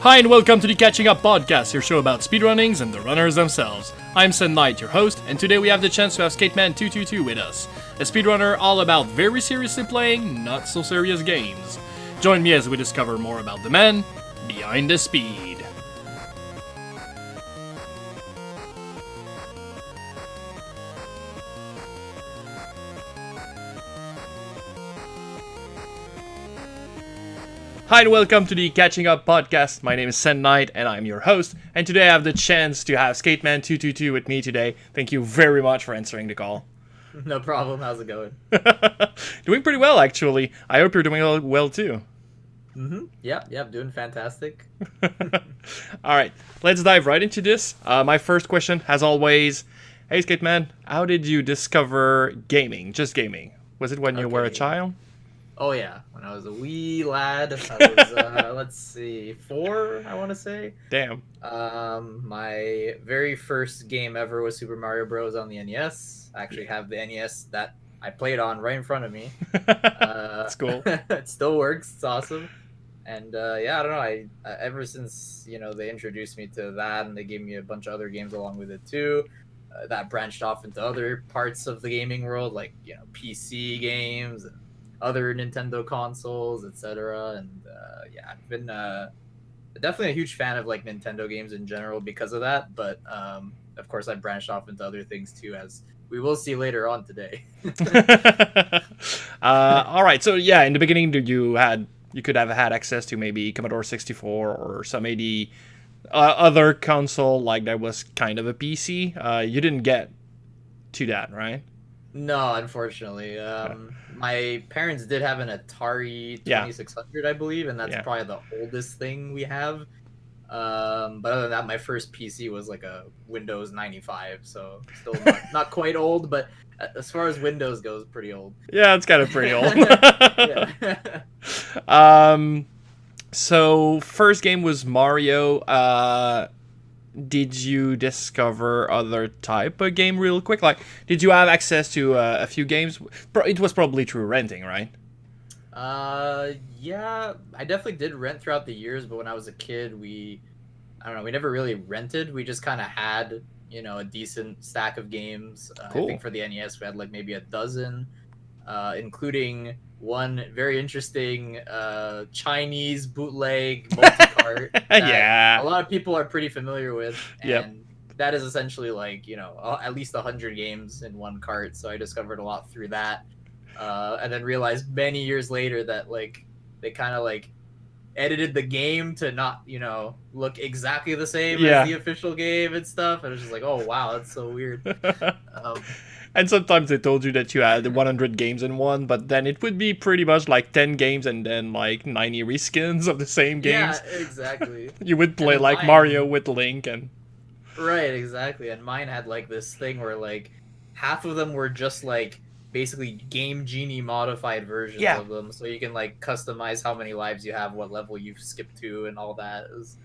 Hi and welcome to the Catching Up Podcast, your show about speedrunnings and the runners themselves. I'm Sen Knight, your host, and today we have the chance to have Skateman222 with us, a speedrunner all about very seriously playing not so serious games. Join me as we discover more about the man behind the speed. Hi and welcome to the Catching Up Podcast. My name is Sen Knight and I'm your host. And today I have the chance to have Skateman222 with me today. Thank you very much for answering the call. No problem. How's it going? Doing pretty well, actually. I hope you're doing well too. Yep. Doing fantastic. All right, let's dive right into this. My first question, as always, hey Skateman, how did you discover gaming? Just gaming. Was it when you were a child? Oh yeah, when I was a wee lad, I was let's see, 4, I want to say. Damn. My very first game ever was Super Mario Bros. On the NES. I actually have the NES that I played on right in front of me. That's cool. It still works. It's awesome. And yeah, I don't know. I ever since they introduced me to that, and they gave me a bunch of other games along with it too. That branched off into other parts of the gaming world, like PC games and other Nintendo consoles, etc. And yeah, I've been definitely a huge fan of like Nintendo games in general because of that. But of course, I branched off into other things too, as we will see later on today. All right, so yeah, in the beginning, you could have had access to maybe Commodore 64 or some maybe other console like that was kind of a PC. You didn't get to that, right? No, unfortunately. My parents did have an Atari 2600, I believe, and that's probably the oldest thing we have. But other than that, my first PC was like a Windows 95, so still not quite old, but as far as Windows goes, pretty old. Yeah, it's kind of pretty old. So first game was Mario. Did you discover other type of game real quick? Like, did you have access to a few games? It was probably through renting, right? Yeah, I definitely did rent throughout the years, but when I was a kid, we never really rented. We just kind of had, a decent stack of games. Cool. I think for the NES, we had like maybe a dozen, including one very interesting Chinese bootleg multi-cart that a lot of people are pretty familiar with. And that is essentially like, at least 100 games in one cart. So I discovered a lot through that. And then realized many years later that like they kind of like edited the game to not, look exactly the same as the official game and stuff. And it was just like, oh wow, that's so weird. And sometimes they told you that you had 100 games in one, but then it would be pretty much like 10 games and then like 90 reskins of the same games. Yeah, exactly. You would play like Mario with Link and... Right, exactly. And mine had like this thing where like half of them were just like basically Game Genie modified versions of them. So you can like customize how many lives you have, what level you've skipped to and all that. It was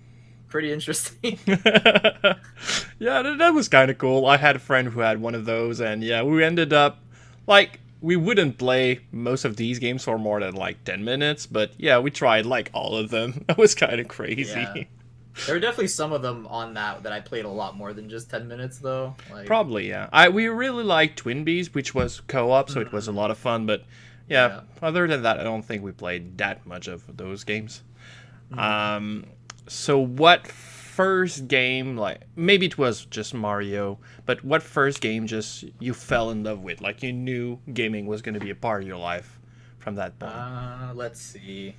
pretty interesting. Yeah, that was kind of cool. I had a friend who had one of those, and yeah, we ended up like we wouldn't play most of these games for more than like 10 minutes, but yeah, we tried like all of them. That was kind of crazy. Yeah. There were definitely some of them on that I played a lot more than just 10 minutes though. Like... Probably, yeah. We really liked Twin Bees, which was co-op, so it was a lot of fun, but yeah, other than that, I don't think we played that much of those games. So what first game, like maybe it was just Mario, but what first game just you fell in love with? Like you knew gaming was going to be a part of your life from that point? Let's see.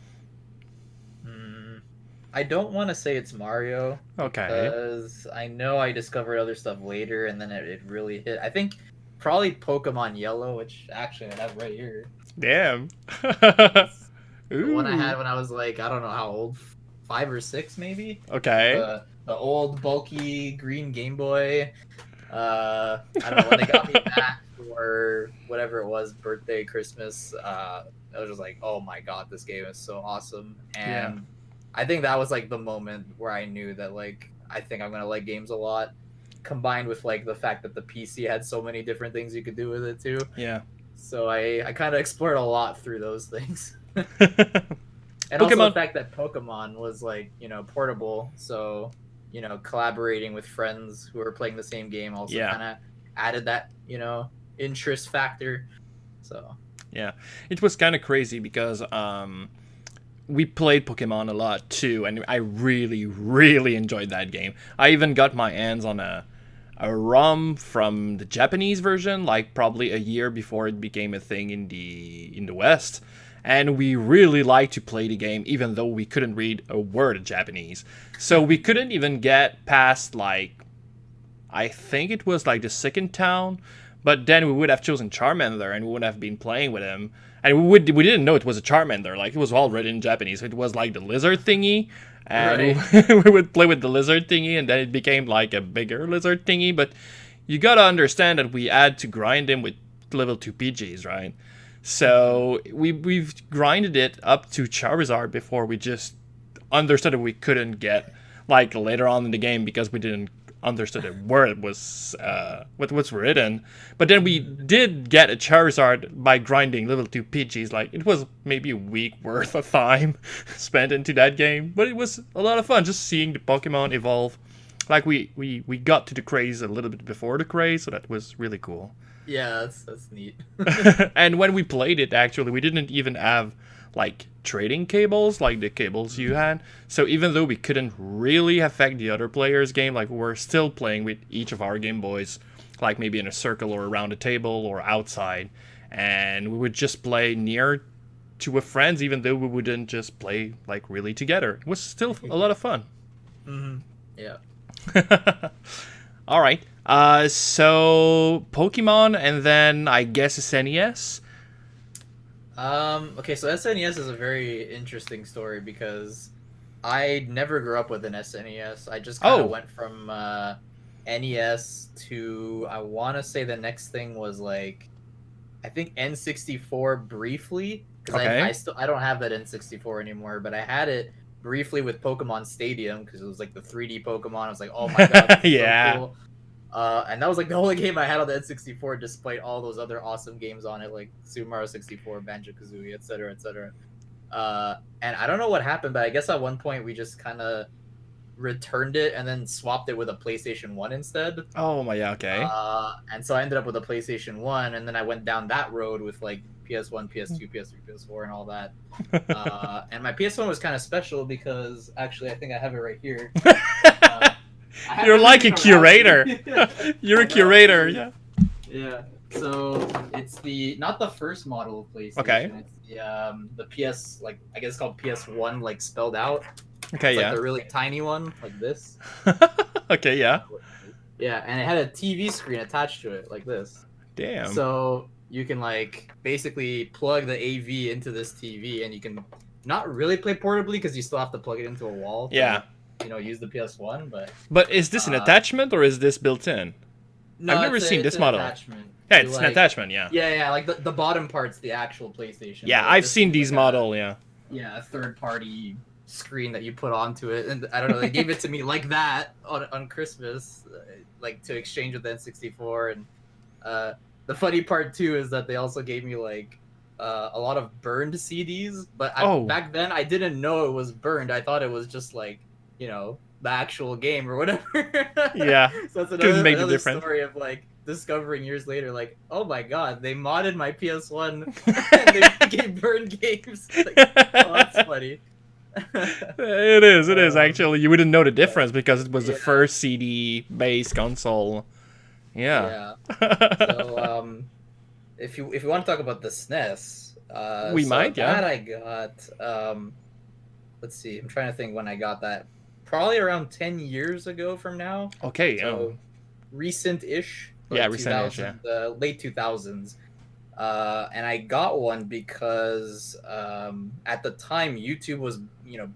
I don't want to say it's Mario. Okay. Because I know I discovered other stuff later, and then it really hit. I think probably Pokemon Yellow, which actually I have right here. Damn. The one I had when I was like, I don't know how old. 5 or 6 maybe. Okay. The old bulky green Game Boy. I don't know when they got me back for whatever it was, birthday, Christmas. I was just like, oh my god, this game is so awesome. And I think that was like the moment where I knew that like I think I'm gonna like games a lot. Combined with like the fact that the PC had so many different things you could do with it too. Yeah. So I kind of explored a lot through those things. And also the fact that Pokemon was like, portable, so collaborating with friends who are playing the same game also kind of added that interest factor. So yeah, it was kind of crazy because we played Pokemon a lot too, and I really enjoyed that game. I even got my hands on a ROM from the Japanese version, like probably a year before it became a thing in the West. And we really liked to play the game, even though we couldn't read a word of Japanese. So we couldn't even get past, like, I think it was like the second town. But then we would have chosen Charmander, and we would have been playing with him. And we didn't know it was a Charmander. Like, it was all written in Japanese. So it was like the lizard thingy. And we would play with the lizard thingy, and then it became like a bigger lizard thingy. But you gotta understand that we had to grind him with level 2 PGs, right? So we've grinded it up to Charizard before we just understood that we couldn't get, like, later on in the game, because we didn't understood a word was what was written. But then we did get a Charizard by grinding level 2 PGs. Like, it was maybe a week worth of time spent into that game, but it was a lot of fun just seeing the Pokemon evolve. Like, we got to the craze a little bit before the craze, so that was really cool. Yeah, that's neat. And when we played it, actually, we didn't even have, like, trading cables, like the cables you had. So even though we couldn't really affect the other player's game, like, we were still playing with each of our Game Boys, like maybe in a circle or around a table or outside. And we would just play near to a friend's, even though we wouldn't just play, like, really together. It was still a lot of fun. Mm-hmm. Yeah. All right. So Pokemon, and then I guess SNES. Okay, so SNES is a very interesting story because I never grew up with an SNES. I just kind of went from NES to, I want to say the next thing was like, I think N64 briefly. Because I don't have that N64 anymore, but I had it briefly with Pokemon Stadium because it was like the 3D Pokemon. I was like, oh my god, this is so cool. And that was like the only game I had on the N64, despite all those other awesome games on it, like Super Mario 64, Banjo-Kazooie, etc., etc. And I don't know what happened, but I guess at one point we just kind of returned it and then swapped it with a PlayStation 1 instead. Oh my, okay. And so I ended up with a PlayStation 1, and then I went down that road with like PS1, PS2, PS3, PS4, and all that. And my PS1 was kind of special because, actually, I think I have it right here. You're like a curator. You're a curator, yeah. Yeah. So it's not the first model of PlayStation. Okay. It's the PS, like, I guess it's called PS1, like spelled out. Okay, it's yeah. like the really tiny one, like this. Okay, yeah. Yeah, and it had a TV screen attached to it, like this. Damn. So you can like basically plug the AV into this TV, and you can not really play portably because you still have to plug it into a wall. Yeah. Use the PS1, but. But is this an attachment or is this built in? No, I've never seen this model. Attachment. Yeah, it's an attachment. Yeah. Yeah, like the bottom part's the actual PlayStation. Yeah, I've seen these model. Yeah. Yeah, a third-party screen that you put onto it, and I don't know, they gave it to me like that on Christmas, like to exchange with the N64. And the funny part too is that they also gave me like a lot of burned CDs, but back then I didn't know it was burned. I thought it was just like, the actual game or whatever. Yeah. So that's another story of like discovering years later, like, oh my god, they modded my PS1 and they gave burned games. Like, oh, that's funny. It is actually. You wouldn't know the difference because it was the first CD-based console. Yeah. So, if you want to talk about the SNES, we might. Yeah. That I got. Let's see. I'm trying to think when I got that. Probably around 10 years ago from now. Okay. So, recent-ish. Yeah, recent-ish. Yeah. Late 2000s. And I got one because at the time YouTube was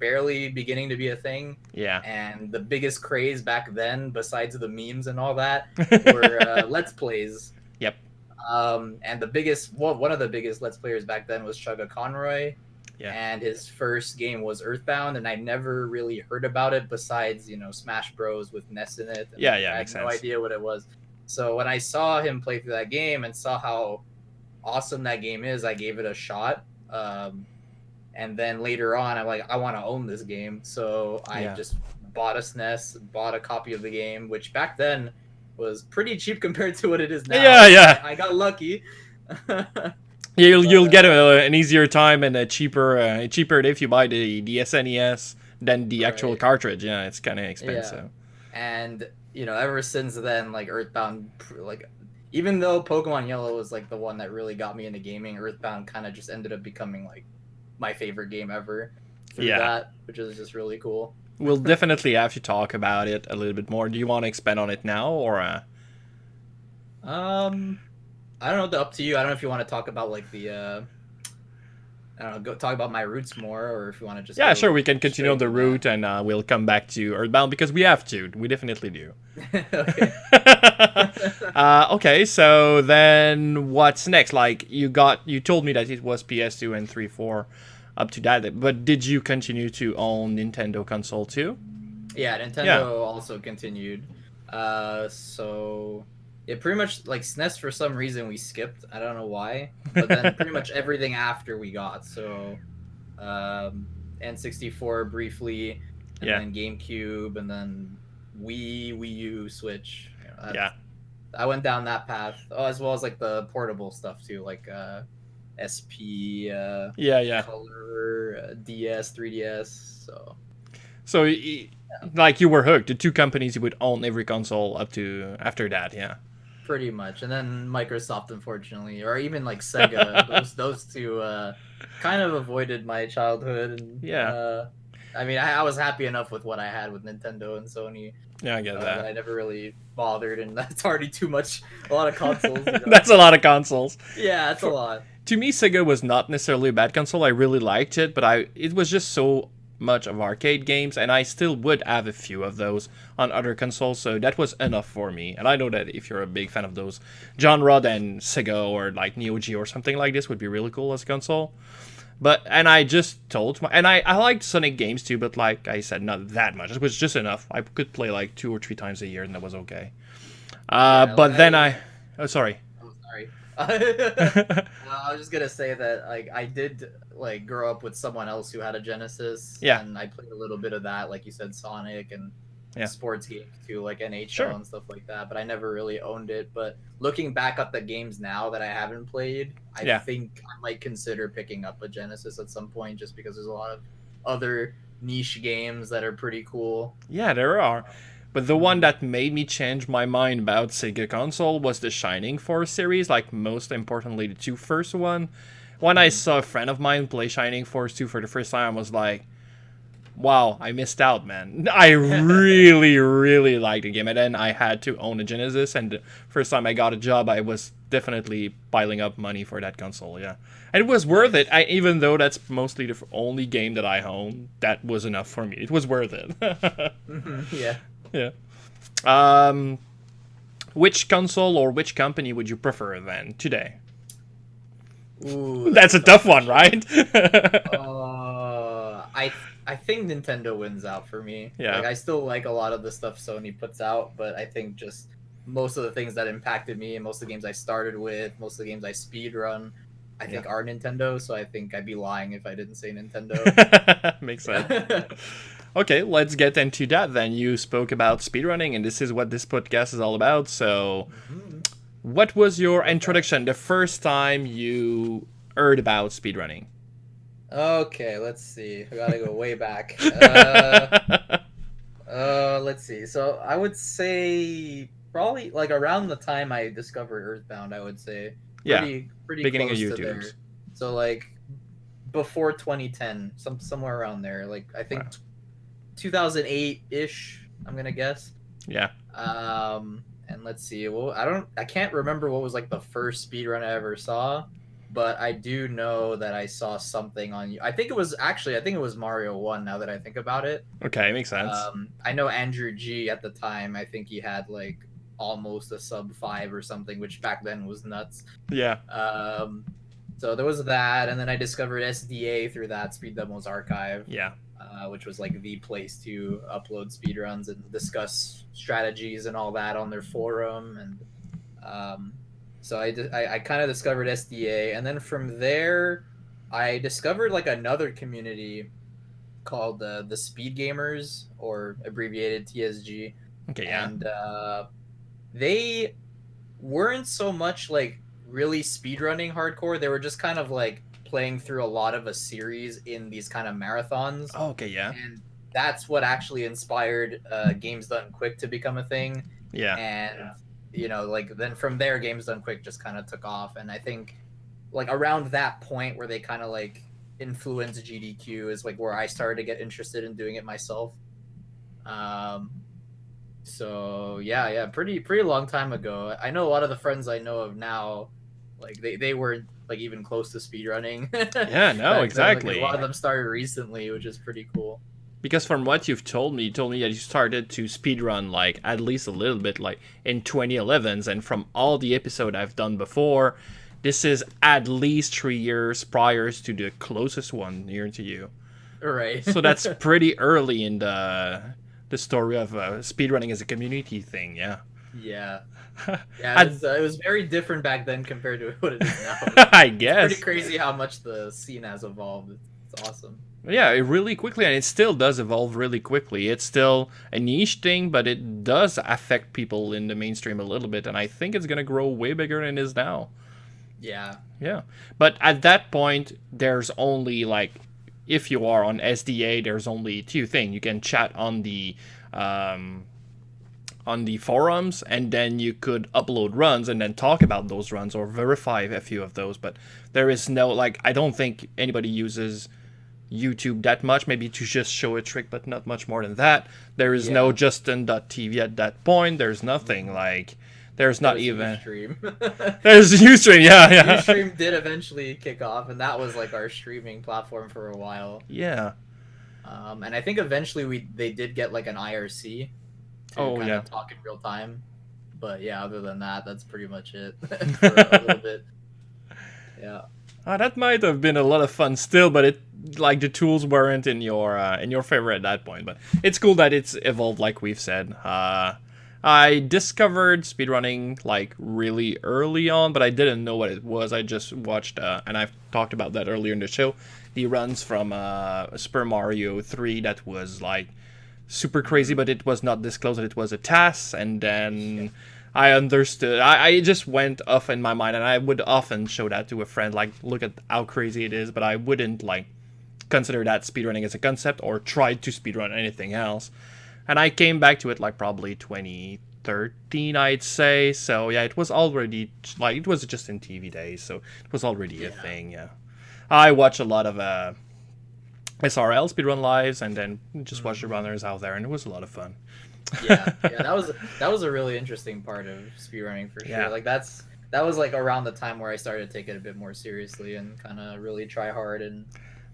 barely beginning to be a thing. Yeah. And the biggest craze back then, besides the memes and all that, were Let's Plays. Yep. And one of the biggest Let's Players back then was Chugga Conroy. Yeah. And his first game was Earthbound, and I never really heard about it besides Smash Bros with Ness in it. And I had no idea what it was. So when I saw him play through that game and saw how awesome that game is, I gave it a shot. And And then later on, I'm like, I want to own this game, so I just bought a SNES, bought a copy of the game, which back then was pretty cheap compared to what it is now. Yeah. I got lucky. You'll get an easier time and a cheaper if you buy the SNES than the actual cartridge. Yeah, it's kind of expensive. Yeah. And ever since then, like Earthbound, like even though Pokemon Yellow was like the one that really got me into gaming, Earthbound kind of just ended up becoming like my favorite game ever through that, which is just really cool. We'll definitely have to talk about it a little bit more. Do you want to expand on it now, or? I don't know. Up to you. I don't know if you want to talk about like the. I don't know. Go talk about my roots more, or if you want to just. Yeah, sure. We can continue on the route, and we'll come back to Earthbound because we have to. We definitely do. Okay. Okay. So then, what's next? Like you told me that it was PS2 and 3-4. Up to that, but did you continue to own Nintendo console too? Yeah, Nintendo also continued. So it pretty much like SNES for some reason we skipped. I don't know why, but then pretty much everything after we got. So N64 briefly, and then GameCube, and then Wii U, Switch. I went down that path. Oh, as well as like the portable stuff too, like SP, Color, DS, 3DS. So like you were hooked. The two companies you would own every console up to after that, pretty much. And then Microsoft, unfortunately, or even like Sega, those two kind of avoided my childhood. And, I mean, I was happy enough with what I had with Nintendo and Sony. Yeah, I get that. I never really bothered, and that's already too much. A lot of consoles. That's a lot of consoles. Yeah, that's a lot. To me, Sega was not necessarily a bad console. I really liked it, but it was just so much of arcade games, and I still would have a few of those on other consoles, so that was enough for me. And I know that if you're a big fan of those genre, then Sega or like Neo Geo or something like this would be really cool as a console. And I just told and I liked Sonic games too, but like I said, not that much. It was just enough. I could play like 2 or 3 times a year, and that was okay. But then sorry. Oh, sorry. I was just gonna say that like I did like grow up with someone else who had a Genesis, and I played a little bit of that, like you said, Sonic and sports games too, like NHL and stuff like that. But I never really owned it. But looking back at the games now that I haven't played, I think I might consider picking up a Genesis at some point, just because there's a lot of other niche games that are pretty cool. Yeah, there are. But the one that made me change my mind about Sega console was the Shining Force series, like most importantly the 2 first one. When I saw a friend of mine play Shining Force 2 for the first time, I was like, wow, I missed out, man. I really, really liked the game. And then I had to own a Genesis, and the first time I got a job, I was definitely piling up money for that console, And it was worth it, even though that's mostly the only game that I own. That was enough for me. It was worth it. Yeah. Which console or which company would you prefer then today? Ooh, that's a tough one, right? I think Nintendo wins out for me. Yeah. Like I still like a lot of the stuff Sony puts out, but I think just most of the things that impacted me and most of the games I started with, most of the games I speedrun, I think are Nintendo. So I think I'd be lying if I didn't say Nintendo. Makes sense. Okay, let's get into that then. You spoke about speedrunning, and this is what this podcast is all about. So, what was your introduction, the first time you heard about speedrunning? Okay, let's see. I gotta go way back. Let's see. So, I would say probably like around the time I discovered Earthbound, I would say. Pretty beginning close of YouTube. To there. So, like, before 2010, somewhere around there. Like, I think... 2008-ish, I'm gonna guess. Yeah. And let's see. Well, I can't remember what was like the first speedrun I ever saw, but I do know that I saw something on. I think it was Mario 1. Now that I think about it. Okay, makes sense. I know Andrew G at the time. I think he had like almost a sub 5 or something, which back then was nuts. Yeah. So there was that, and then I discovered SDA through that Speed Demos Archive. Yeah. Which was like the place to upload speedruns and discuss strategies and all that on their forum. And so I kind of discovered SDA, and then from there I discovered like another community called the Speed Gamers, or abbreviated TSG. Okay, yeah. And they weren't so much like really speedrunning hardcore. They were just kind of like playing through a lot of a series in these kind of marathons. Oh, okay, yeah. And that's what actually inspired Games Done Quick to become a thing. Yeah. And you know, like then from there, Games Done Quick just kind of took off. And I think like around that point where they kind of like influenced GDQ is like where I started to get interested in doing it myself. So yeah, pretty long time ago. I know a lot of the friends I know of now, like they weren't like even close to speedrunning. Yeah, no, exactly. Like, a lot of them started recently, which is pretty cool. Because from what you've told me, you told me that you started to speedrun like at least a little bit like in 2011s, and from all the episode I've done before, this is at least 3 years prior to the closest one near to you. Right. So that's pretty early in the story of speedrunning as a community thing, yeah. Yeah. Yeah, it was very different back then compared to what it is now. I guess. It's pretty crazy how much the scene has evolved. It's awesome. Yeah, it really quickly, and it still does evolve really quickly. It's still a niche thing, but it does affect people in the mainstream a little bit, and I think it's going to grow way bigger than it is now. Yeah. Yeah. But at that point, there's only, like, if you are on SDA, there's only two things. You can chat on the forums, and then you could upload runs and then talk about those runs or verify a few of those. But there is no, like, I don't think anybody uses YouTube that much, maybe to just show a trick, but not much more than that. There is no Justin.tv at that point. There's nothing like, there's not even Ustream. There's Ustream. Yeah. Ustream did eventually kick off, and that was like our streaming platform for a while. Yeah. And I think eventually they did get like an IRC to kind of talk in real time. But yeah, other than that, that's pretty much it for a little bit. Yeah. That might have been a lot of fun still, but it, like, the tools weren't in your favor at that point. But it's cool that it's evolved, like we've said. I discovered speedrunning like really early on, but I didn't know what it was. I just watched, and I've talked about that earlier in the show, the runs from Super Mario 3 that was like super crazy, but it was not disclosed that it was a task, and then I understood. I just went off in my mind, and I would often show that to a friend, like, look at how crazy it is, but I wouldn't, like, consider that speedrunning as a concept or try to speedrun anything else. And I came back to it, like, probably 2013, I'd say. So, yeah, it was already, like, it was just in TV days, so it was already a thing, yeah. I watch a lot of SRL, speedrun lives, and then just watch the runners out there, and it was a lot of fun. Yeah, that was a really interesting part of speedrunning for sure. Yeah. Like that was like around the time where I started to take it a bit more seriously and kind of really try hard and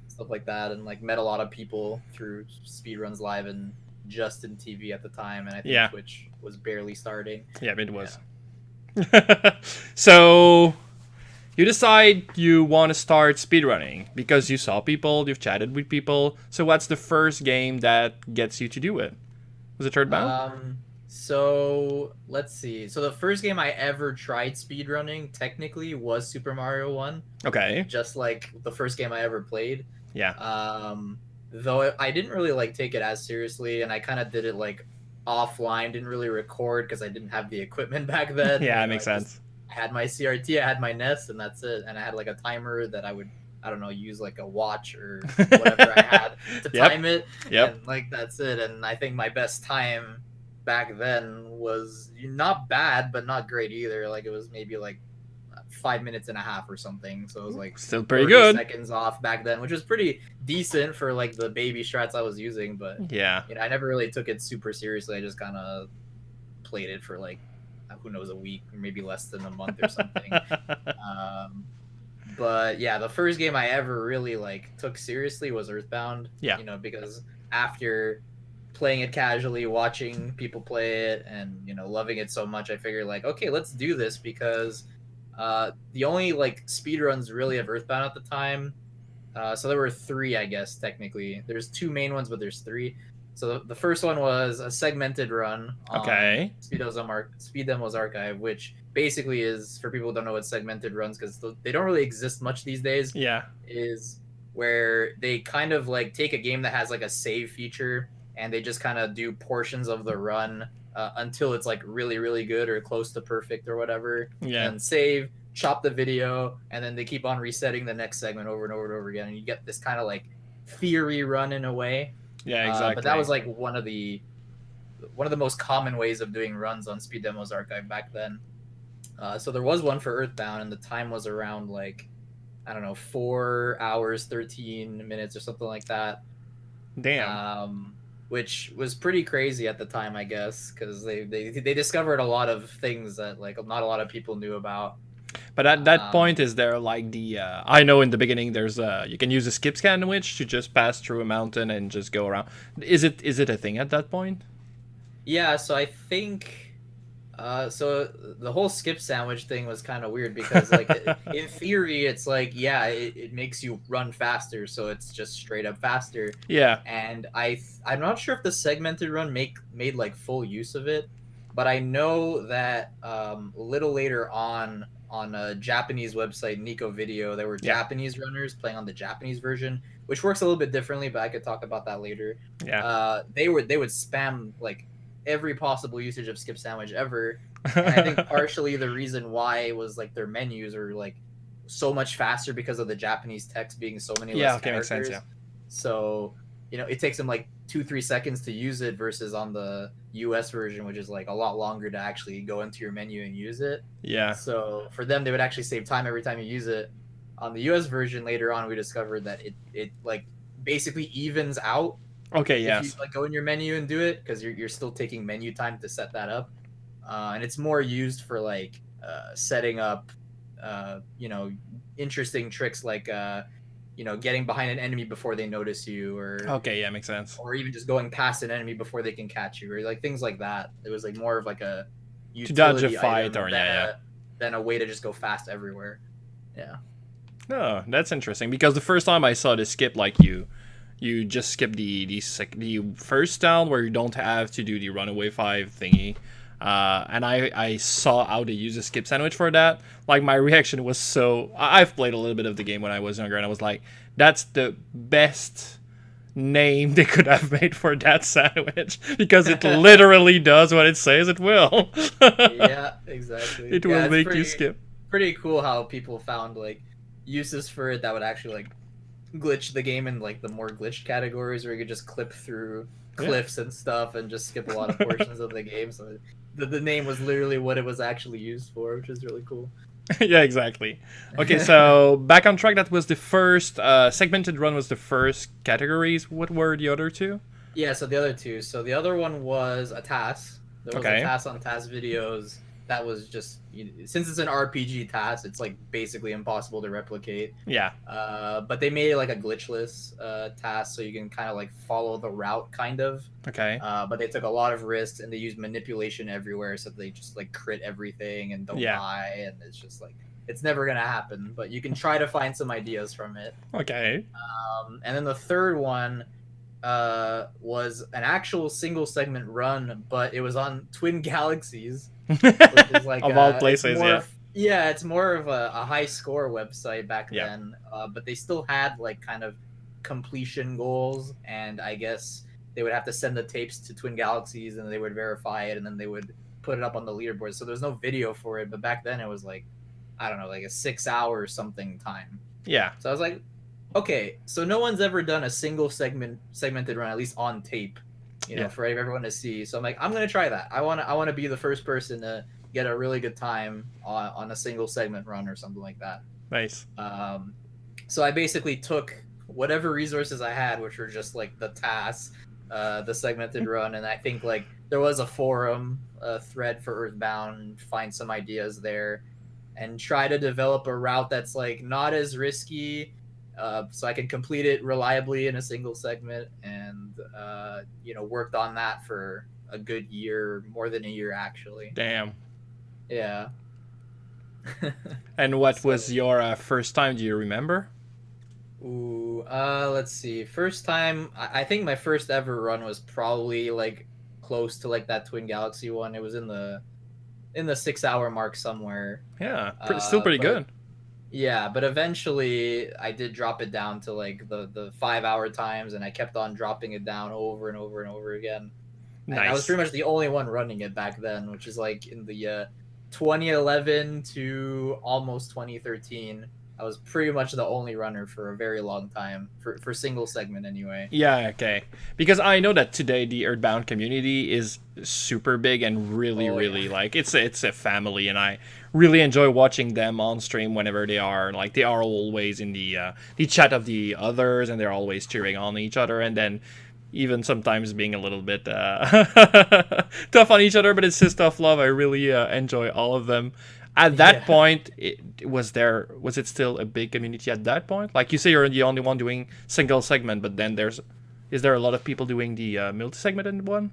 stuff like that, and like met a lot of people through speedruns live and just in TV at the time, and I think Twitch was barely starting. Yeah, it was. Yeah. So you decide you want to start speedrunning because you saw people, you've chatted with people. So what's the first game that gets you to do it? Was it Earthbound? So let's see. So the first game I ever tried speedrunning technically was Super Mario 1. Okay. Just like the first game I ever played. Yeah. Though I didn't really like take it as seriously, and I kind of did it like offline, didn't really record because I didn't have the equipment back then. Yeah, it makes sense. I had my CRT, I had my NES, and that's it. And I had like a timer that I would, I don't know, use like a watch or whatever I had to time it. Yep. And like that's it. And I think my best time back then was not bad, but not great either. Like it was maybe like 5 minutes and a half or something. So it was like still pretty good. Seconds off back then, which was pretty decent for like the baby strats I was using. But yeah, you know, I never really took it super seriously. I just kind of played it for like, who knows, a week or maybe less than a month or something. But yeah, the first game I ever really like took seriously was Earthbound. Yeah, you know, because after playing it casually, watching people play it, and you know, loving it so much, I figured like, okay, let's do this, because the only like speedruns really of Earthbound at the time, so there were 3, I guess technically. There's 2 main ones, but there's 3. So the first one was a segmented run on Okay. Speed Demo's Archive, which basically is, for people who don't know what segmented runs, because they don't really exist much these days. Yeah. Is where they kind of like take a game that has like a save feature and they just kind of do portions of the run until it's like really, really good or close to perfect or whatever. Yeah. And save, chop the video, and then they keep on resetting the next segment over and over and over again. And you get this kind of like theory run in a way. Yeah, exactly. But that was like one of the most common ways of doing runs on Speed Demo's Archive back then. So there was one for Earthbound, and the time was around like, I don't know, 4 hours, 13 minutes or something like that. Damn. Which was pretty crazy at the time, I guess, because they discovered a lot of things that like not a lot of people knew about. But at that point, is there like the I know in the beginning there's you can use a skip sandwich to just pass through a mountain and just go around. Is it a thing at that point? Yeah, so I think so the whole skip sandwich thing was kind of weird because like in theory it's like, yeah, it makes you run faster, so it's just straight up faster. Yeah. And I'm not sure if the segmented run made like full use of it, but I know that a little later on a Japanese website, Nico Video, there were Japanese runners playing on the Japanese version, which works a little bit differently, but I could talk about that later. Yeah. They would spam like every possible usage of skip sandwich ever. And I think partially the reason why was like their menus are like so much faster because of the Japanese text being so many less characters. Makes sense, yeah. So, it takes them like 2-3 seconds to use it versus on the US version, which is like a lot longer to actually go into your menu and use it. Yeah. So for them, they would actually save time every time you use it. On the US version, later on, we discovered that it like basically evens out. Okay, yes. If you like go in your menu and do it, because you're still taking menu time to set that up. And it's more used for like setting up interesting tricks like getting behind an enemy before they notice you, or okay, yeah, makes sense. Or even just going past an enemy before they can catch you, or like things like that. It was like more of like a to dodge a fight, or than a way to just go fast everywhere. Yeah. Oh, that's interesting, because the first time I saw the skip, like you just skip the first down where you don't have to do the runaway 5 thingy. And I saw how they use a skip sandwich for that. Like, my reaction was so... I've played a little bit of the game when I was younger, and I was like, that's the best name they could have made for that sandwich, because it literally does what it says it will. Yeah, exactly. It will make you skip. Pretty cool how people found, like, uses for it that would actually, like, glitch the game in, like, the more glitched categories, where you could just clip through cliffs and stuff and just skip a lot of portions of the game. So the name was literally what it was actually used for, which is really cool. Yeah, exactly. Okay, so back on track. That was the first segmented run was the first categories. What were the other two? Yeah, so the other two. So the other one was a TAS. There was a TAS on TAS videos that was just, since it's an RPG TAS, it's like basically impossible to replicate. Yeah. But they made it like a glitchless TAS, so you can kind of like follow the route, kind of. Okay. But they took a lot of risks, and they used manipulation everywhere, so they just like crit everything and don't die, and it's just like, it's never gonna happen. But you can try to find some ideas from it. Okay. And then the third one was an actual single segment run, but it was on Twin Galaxies. Which is like, of all places, it's more of a high score website back then, but they still had like kind of completion goals, and I guess they would have to send the tapes to Twin Galaxies, and they would verify it, and then they would put it up on the leaderboard. So there's no video for it, but back then it was like, I don't know, like a 6 hour something time. Yeah. So I was like, okay, so no one's ever done a single segmented run, at least on tape, for everyone to see. So I'm like, I'm gonna try that. I wanna be the first person to get a really good time on a single segment run or something like that. Nice. So I basically took whatever resources I had, which were just like the TAS, the segmented run, and I think like there was a forum thread for Earthbound, find some ideas there, and try to develop a route that's like not as risky, so I can complete it reliably in a single segment, and worked on that for a good year, more than a year actually. Damn. Yeah. And what was your first time? Do you remember? Ooh, let's see. First time, I think my first ever run was probably like close to like that Twin Galaxy one. It was in the 6 hour mark somewhere. Yeah, still pretty But good. yeah, but eventually I did drop it down to like the 5 hour times, and I kept on dropping it down over and over and over again. And I was Nice. pretty much the only one running it back then, which is like in the 2011 to almost 2013. I was pretty much the only runner for a very long time for single segment anyway. Yeah, okay. Because I know that today the Earthbound community is super big and really, Oh yeah. really like it's a family, and I really enjoy watching them on stream whenever they are. Like they are always in the chat of the others, and they're always cheering on each other, and then even sometimes being a little bit tough on each other. But it's just tough love. I really enjoy all of them. At that Yeah. point, was it still a big community at that point? Like you say, you're the only one doing single segment, but then is there a lot of people doing the multi-segmented one?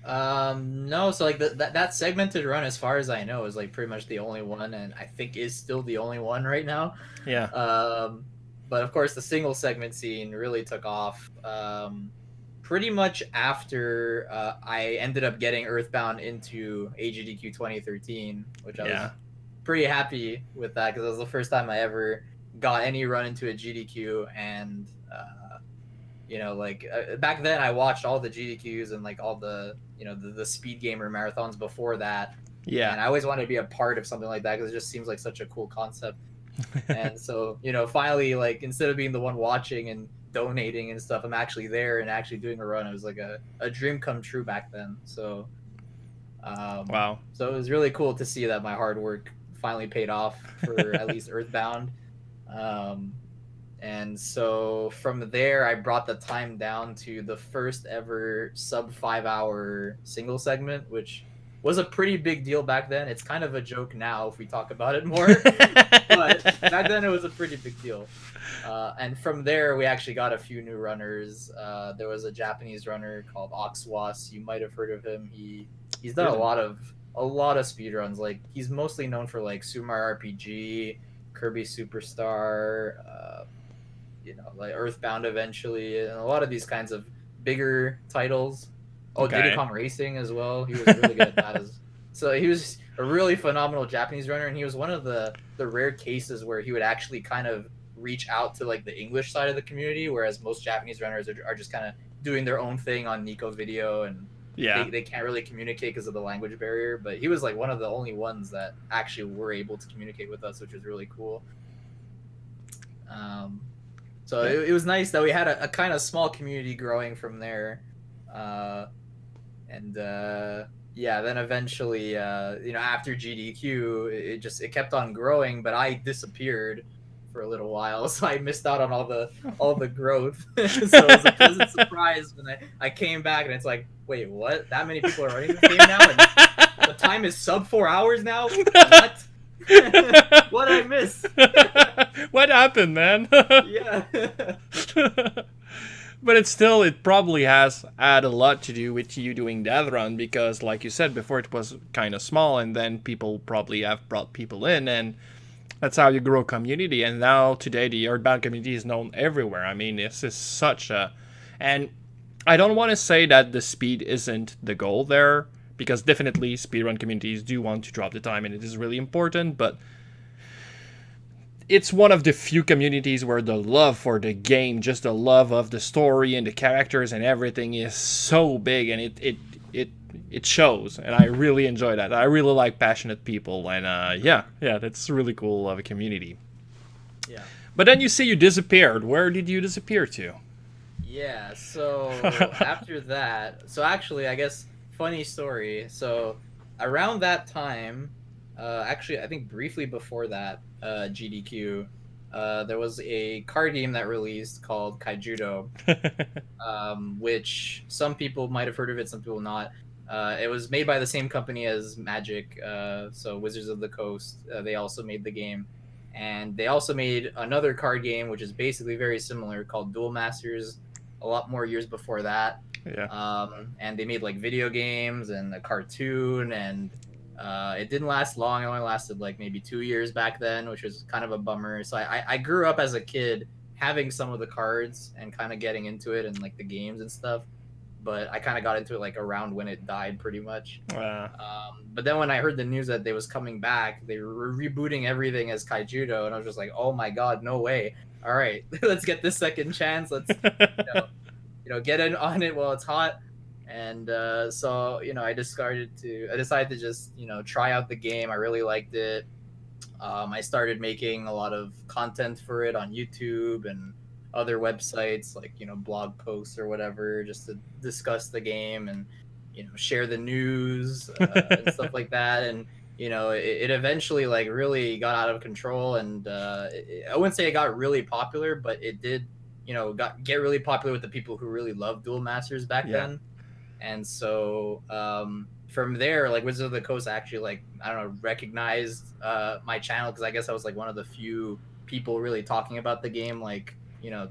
No, so like that segmented run, as far as I know, is like pretty much the only one, and I think is still the only one right now. Yeah, But of course, the single segment scene really took off. Pretty much after I ended up getting Earthbound into AGDQ 2013, which I yeah, was pretty happy with that because it was the first time I ever got any run into a GDQ. And like back then I watched all the GDQs and like all the the speed gamer marathons before that, yeah. and I always wanted to be a part of something like that because it just seems like such a cool concept. And so finally, like, instead of being the one watching and donating and stuff, I'm actually there and actually doing a run. It was like a dream come true back then. So Wow. so it was really cool to see that my hard work finally paid off for at least Earthbound. um, and so from there I brought the time down to the first ever sub 5 hour single segment, which was a pretty big deal back then. It's kind of a joke now if we talk about it more, but back then it was a pretty big deal. And from there, we actually got a few new runners. There was a Japanese runner called Oxwas. You might have heard of him. He's done Really? a lot of speed runs. Like, he's mostly known for like Sumar RPG, Kirby Superstar, like Earthbound eventually, and a lot of these kinds of bigger titles. Oh, Okay. Diddy Kong Racing as well. He was really good at that. So he was a really phenomenal Japanese runner, and he was one of the rare cases where he would actually kind of reach out to like the English side of the community, whereas most Japanese runners are just kind of doing their own thing on Nico Video, and Yeah. they can't really communicate because of the language barrier. But he was like one of the only ones that actually were able to communicate with us, which was really cool. So Yeah. it was nice that we had a kind of small community growing from there. And yeah, then eventually, after GDQ, it kept on growing, but I disappeared for a little while, so I missed out on all the growth. So it was a pleasant surprise when I came back, and it's like, wait, what? That many people are running this game now, and the time is sub 4 hours now? What? What did I miss? What happened, man? Yeah. But it probably has had a lot to do with you doing that run because, like you said before, it was kind of small, and then people probably have brought people in, and that's how you grow community. And now today, the Earthbound community is known everywhere. I mean, this is such a, and I don't want to say that the speed isn't the goal there, because definitely speedrun communities do want to drop the time, and it is really important, but it's one of the few communities where the love for the game, just the love of the story and the characters and everything is so big, and it shows, and I really enjoy that. I really like passionate people, and yeah, that's really cool of a community. Yeah. But then you say you disappeared. Where did you disappear to? Yeah, so after that, so actually, I guess, funny story. So around that time, actually, I think briefly before that, GDQ, there was a card game that released called Kaijudo, which some people might have heard of it, some people not. It was made by the same company as Magic, so Wizards of the Coast. They also made the game. And they also made another card game, which is basically very similar, called Duel Masters, a lot more years before that. Yeah. And they made like video games and a cartoon, and it didn't last long. It only lasted like maybe 2 years back then, which was kind of a bummer. So I grew up as a kid having some of the cards and kind of getting into it and like the games and stuff. But I kind of got into it like around when it died, pretty much. But then when I heard the news that they was coming back, they were rebooting everything as Kaijudo, and I was just like, oh my god, no way! All right, let's get this second chance. Let's get in on it while it's hot. And so I decided to just try out the game. I really liked it. I started making a lot of content for it on YouTube and other websites, like blog posts or whatever, just to discuss the game and share the news and stuff like that. And it eventually like really got out of control, and I wouldn't say it got really popular, but it did get really popular with the people who really loved Duel Masters back then. And so from there, like Wizards of the Coast actually, like, I don't know, recognized my channel, because I guess I was like one of the few people really talking about the game, like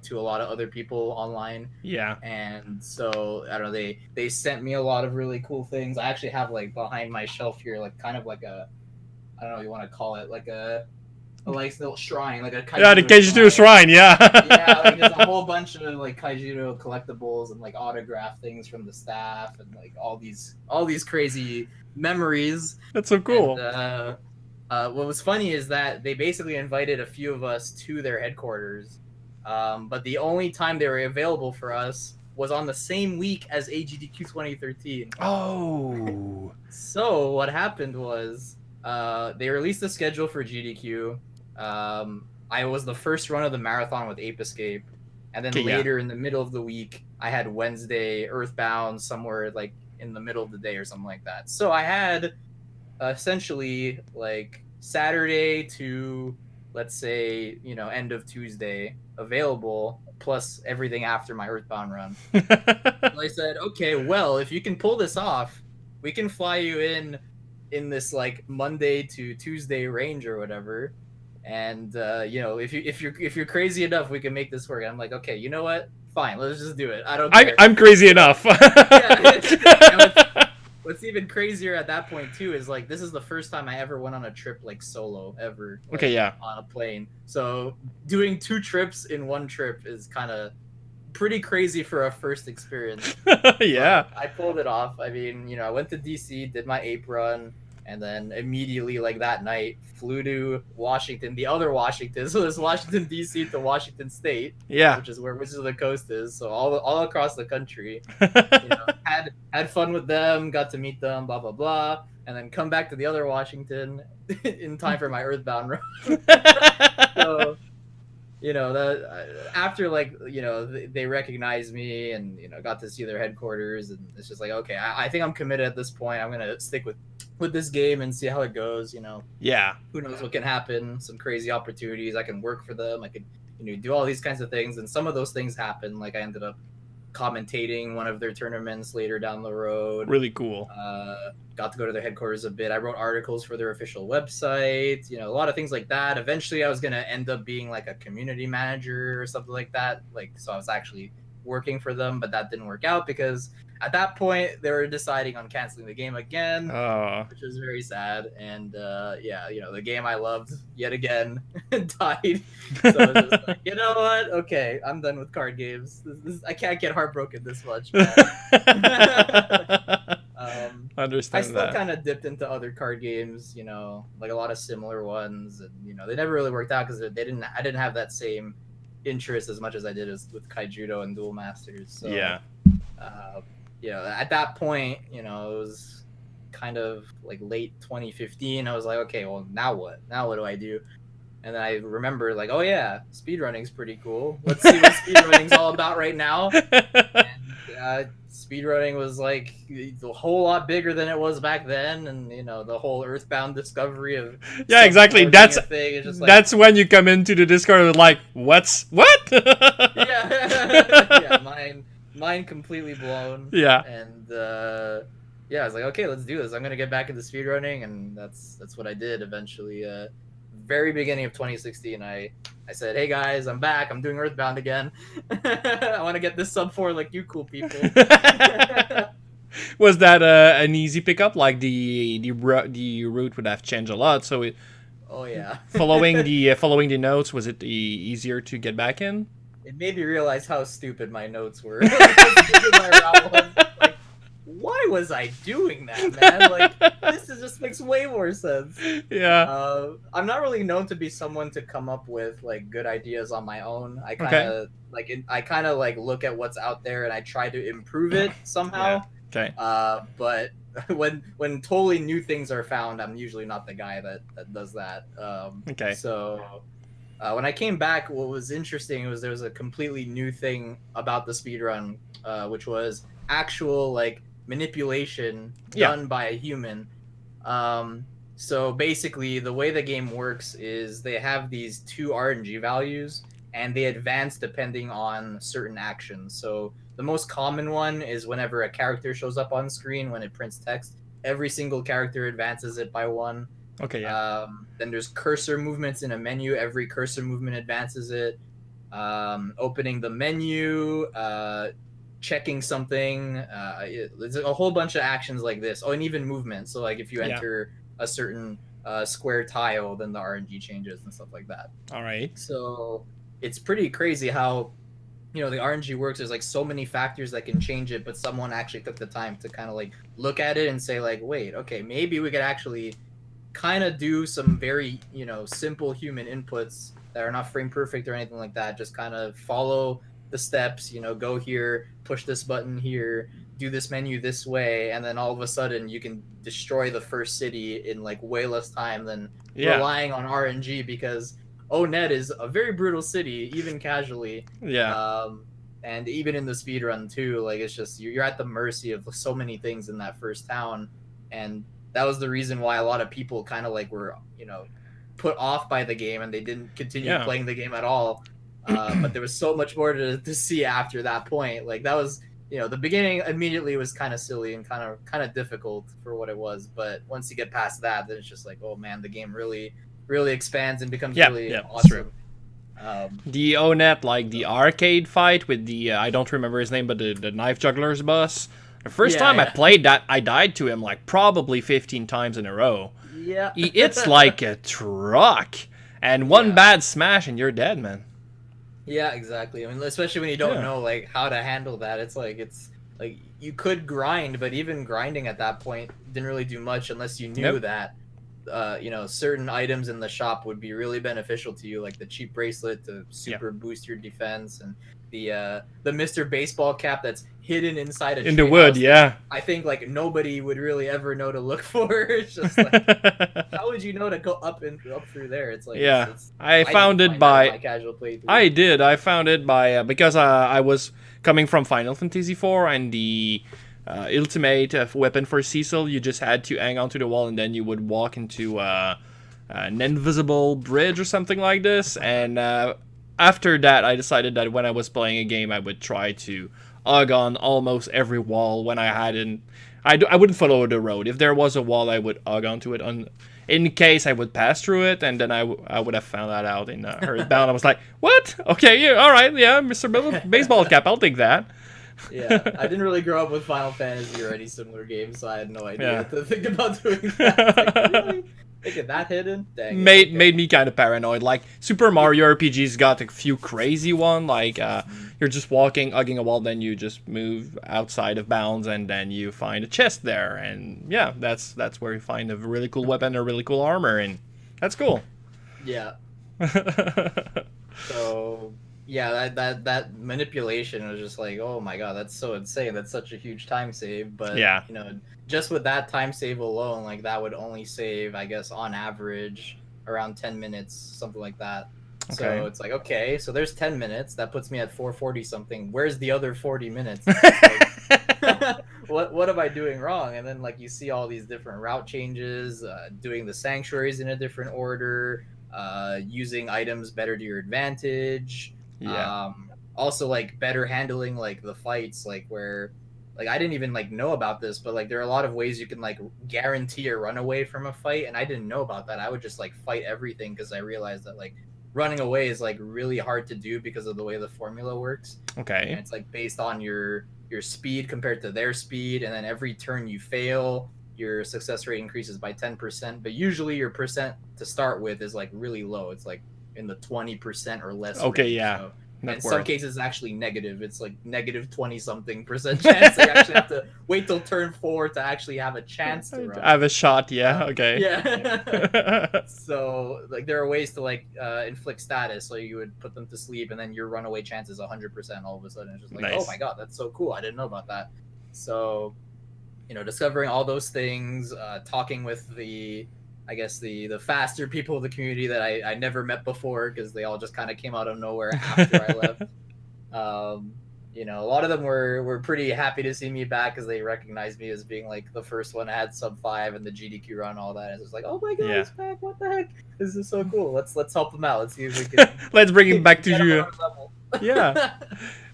to a lot of other people online. Yeah. And so I don't know, they sent me a lot of really cool things. I actually have like behind my shelf here, like kind of like a, I don't know what you want to call it, like a like little shrine, like a Kaijudo the Kaijudo shrine, yeah. Yeah, like there's a whole bunch of like Kaijudo collectibles and like autograph things from the staff and like all these crazy memories. That's so cool. And, what was funny is that they basically invited a few of us to their headquarters, but the only time they were available for us was on the same week as AGDQ 2013. Oh. So what happened was they released the schedule for GDQ. I was the first run of the marathon with Ape Escape, and then later in the middle of the week, I had Wednesday Earthbound somewhere like in the middle of the day or something like that. So I had essentially like Saturday to, let's say, end of Tuesday available, plus everything after my Earthbound run. So I said, okay, well, if you can pull this off, we can fly you in this like Monday to Tuesday range or whatever. And if you're crazy enough, we can make this work. And I'm like, okay, you know what? Fine, let's just do it. I don't care. I'm crazy enough. What's even crazier at that point too is like this is the first time I ever went on a trip like solo ever. Like, on a plane. So doing 2 trips in 1 trip is kind of pretty crazy for a first experience. Yeah. But I pulled it off. I mean, I went to DC, did my Ape run, and then immediately, like that night, flew to Washington, the other Washington. So there's Washington, D.C. to Washington State, which is where Wizards of the Coast is. So all across the country, had fun with them, got to meet them, blah, blah, blah. And then come back to the other Washington in time for my Earthbound run. So, that after they recognized me and got to see their headquarters, and it's just like, okay, I think I'm committed at this point. I'm gonna stick with this game and see how it goes. Who knows what can happen? Some crazy opportunities. I can work for them. I could do all these kinds of things, and some of those things happen. Like I ended up commentating one of their tournaments later down the road. Really cool. Got to go to their headquarters a bit. I wrote articles for their official website, a lot of things like that. Eventually I was going to end up being like a community manager or something like that. So I was actually working for them, but that didn't work out because at that point they were deciding on canceling the game again, which was very sad. And the game I loved yet again died. So I was just like, you know what? Okay, I'm done with card games. I can't get heartbroken this much, man. I still kind of dipped into other card games, like a lot of similar ones, and they never really worked out because I didn't have that same interest as much as I did with Kaijudo and Duel Masters. So, at that point, it was kind of like late 2015. I was like, okay, well, now what? Now what do I do? And then I remember, like, oh yeah, speedrunning's pretty cool. Let's see what speedrunning's all about right now. And speedrunning was like a whole lot bigger than it was back then, and the whole Earthbound discovery of exactly. That's when you come into the Discord with like, what? Mine completely blown. And I was like, okay, let's do this. I'm gonna get back into speedrunning, and that's what I did eventually. Very beginning of 2016, I said, hey guys, I'm back. I'm doing Earthbound again. I want to get this sub 4 like you cool people. Was that an easy pickup? Like the route would have changed a lot, so it. Oh yeah. following the notes, was it easier to get back in? It made me realize how stupid my notes were. How stupid my route was. Like, why was I doing that, man? Like, just makes way more sense. Yeah. I'm not really known to be someone to come up with like good ideas on my own. I kind of like look at what's out there and I try to improve it somehow. Yeah. Okay. But when totally new things are found, I'm usually not the guy that does that. Okay. So when I came back, what was interesting was there was a completely new thing about the speedrun, which was actual like manipulation done by a human. So basically, the way the game works is they have these two RNG values, and they advance depending on certain actions. So the most common one is whenever a character shows up on screen, when it prints text, every single character advances it by one. Okay, yeah. Then there's cursor movements in a menu. Every cursor movement advances it. Opening the menu, checking something. There's a whole bunch of actions like this. Oh, and even movement. So like if you enter a certain square tile, then the RNG changes and stuff like that. All right. So it's pretty crazy how the RNG works. There's like so many factors that can change it, but someone actually took the time to kind of like look at it and say like, wait, okay, maybe we could actually kind of do some very simple human inputs that are not frame perfect or anything like that. Just kind of follow the steps, go here, push this button here, do this menu this way, and then all of a sudden you can destroy the first city in like way less time than relying on RNG, because Onet is a very brutal city, even casually. Yeah. And even in the speedrun too, like it's just you're at the mercy of so many things in that first town. And that was the reason why a lot of people kind of like were, put off by the game and they didn't continue playing the game at all. But there was so much more to see after that point. Like that was, the beginning immediately was kind of silly and kind of difficult for what it was. But once you get past that, then it's just like, oh man, the game really, really expands and becomes really awesome. The Onet, like the arcade fight with the I don't remember his name, but the knife juggler's boss. The first time I played that, I died to him like probably 15 times in a row. Yeah. It's like a truck, and one bad smash and you're dead, man. Yeah, exactly. I mean, especially when you don't know like how to handle that. It's like you could grind, but even grinding at that point didn't really do much unless you knew that certain items in the shop would be really beneficial to you, like the cheap bracelet to super boost your defense, and the Mr. Baseball cap that's hidden inside in the wood. I think like nobody would really ever know to look for. It's just like, how would you know to go up through there? It's like I found it by my casual playthrough. I found it by because I was coming from Final Fantasy IV, and the ultimate weapon for Cecil, you just had to hang onto the wall and then you would walk into an invisible bridge or something like this. And after that, I decided that when I was playing a game, I would try to hug on almost every wall when I hadn't. I wouldn't follow the road. If there was a wall, I would hug onto it in case I would pass through it, and then I would have found that out in Earthbound. I was like, what? Okay, yeah, all right, yeah, Mr. Baseball Cap, I'll take that. Yeah, I didn't really grow up with Final Fantasy or any similar games, so I had no idea to think about doing that. Like, really? Thinking that hidden? Dang. Made me kind of paranoid. Like, Super Mario RPG's got a few crazy one. Like, you're just walking, hugging a wall, then you just move outside of bounds, and then you find a chest there. And yeah, that's where you find a really cool weapon or really cool armor, and that's cool. Yeah. So yeah, that manipulation was just like, oh my god, that's so insane. That's such a huge time save. But just with that time save alone, like that would only save, I guess, on average around 10 minutes, something like that. Okay. So it's like, okay, so there's 10 minutes. That puts me at 440 something. Where's the other 40 minutes? Like, what am I doing wrong? And then like you see all these different route changes, doing the sanctuaries in a different order, using items better to your advantage. Yeah. Also like better handling like the fights, like where like I didn't even like know about this, but like there are a lot of ways you can like guarantee a runaway from a fight, and I didn't know about that. I would just like fight everything because I realized that like running away is like really hard to do because of the way the formula works. Okay. And it's like based on your speed compared to their speed, and then every turn you fail, your success rate increases by 10%, but usually your percent to start with is like really low. It's like in the 20% or less okay range. yeah So In some cases, it's actually negative. It's like negative 20-something% chance. You actually have to wait till turn 4 to actually have a chance to run. Have a shot, yeah, okay. Yeah. So, like, there are ways to, like, inflict status. So you would put them to sleep, and then your runaway chance is 100% all of a sudden. It's just like, nice. Oh my god, that's so cool. I didn't know about that. So, discovering all those things, talking with the faster people of the community that I never met before, because they all just kind of came out of nowhere after I left. A lot of them were pretty happy to see me back, because they recognized me as being like the first one that had sub 5 and the GDQ run, all that. And it's like, oh my god, he's back! What the heck? This is so cool. Let's help him out. Let's see if we can. Let's bring him back to you. Yeah.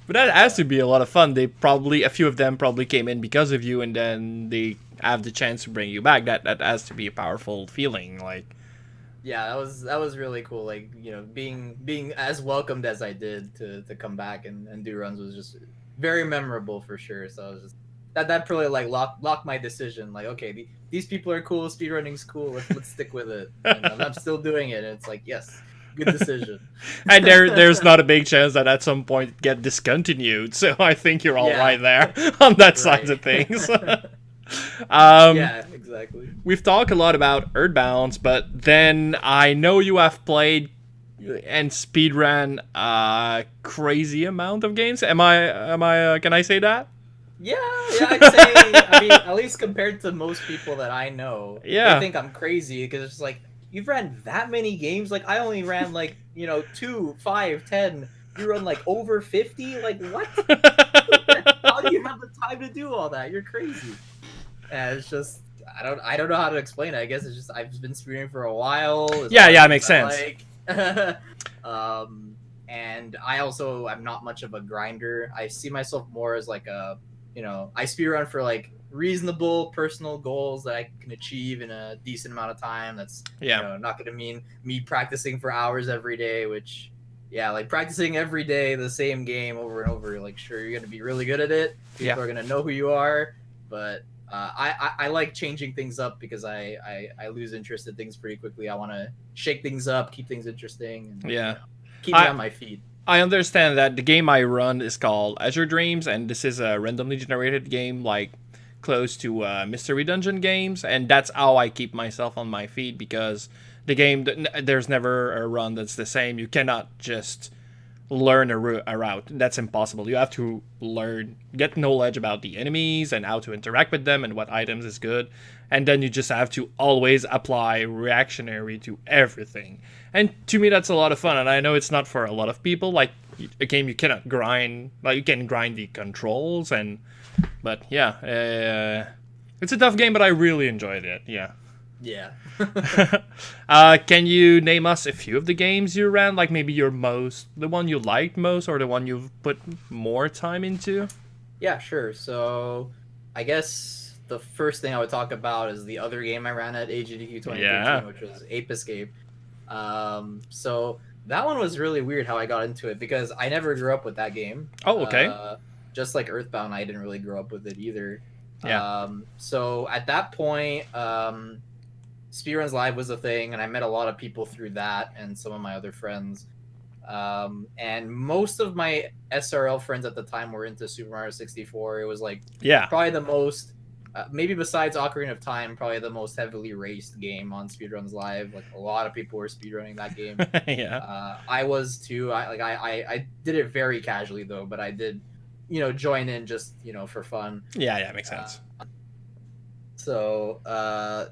But that has to be a lot of fun. A few of them probably came in because of you, and then they have the chance to bring you back. That has to be a powerful feeling. Like, yeah, that was really cool. Like, being as welcomed as I did to come back and do runs was just very memorable for sure. So I was just that probably like locked my decision. Like, okay, these people are cool. Speedrunning's cool. Let's stick with it. And I'm still doing it. And it's like, yes. Good decision. And there's not a big chance that at some point get discontinued, so I think you're all right there on that side of things. Yeah, exactly. We've talked a lot about Earthbounds, but then I know you have played and speedrun a crazy amount of games. Am I can I say that? Yeah, I'd say, I mean, at least compared to most people that I know, they think I'm crazy, because it's like, you've ran that many games? Like, I only ran, like, 2, 5, 10. You run, like, over 50? Like, what? How do you have the time to do all that? You're crazy. And it's just, I don't know how to explain it. I guess it's just, I've been speedrunning for a while. Yeah, it makes sense. And I also am not much of a grinder. I see myself more as, like, I speedrun for, like, reasonable personal goals that I can achieve in a decent amount of time. That's not going to mean me practicing for hours every day, which like practicing every day the same game over and over, like, sure, you're going to be really good at it. People are going to know who you are, but I like changing things up, because I lose interest in things pretty quickly. I want to shake things up, keep things interesting, and keep me on my feet. I understand that the game I run is called Azure Dreams, and this is a randomly generated game, like close to mystery dungeon games, and that's how I keep myself on my feet, because the game, there's never a run that's the same. You cannot just learn a route. That's impossible. You have to get knowledge about the enemies and how to interact with them and what items is good, and then you just have to always apply reactionary to everything. And to me, that's a lot of fun, and I know it's not for a lot of people. Like, a game you cannot grind, like, you can grind the controls, but it's a tough game, but I really enjoyed it. Yeah. Can you name us a few of the games you ran? Like, maybe the one you liked most, or the one you've put more time into? Yeah, sure. So, I guess the first thing I would talk about is the other game I ran at AGDQ 2013, which was Ape Escape. So that one was really weird how I got into it, because I never grew up with that game. Oh, okay. Just like Earthbound, I didn't really grow up with it either. Yeah. So at that point, Speedruns Live was a thing, and I met a lot of people through that and some of my other friends. And most of my SRL friends at the time were into Super Mario 64. It was like probably the most, maybe besides Ocarina of Time, probably the most heavily raced game on Speedruns Live. Like, a lot of people were speedrunning that game. I was too. I did it very casually though, but I did, join in just, for fun. Yeah, makes sense. So a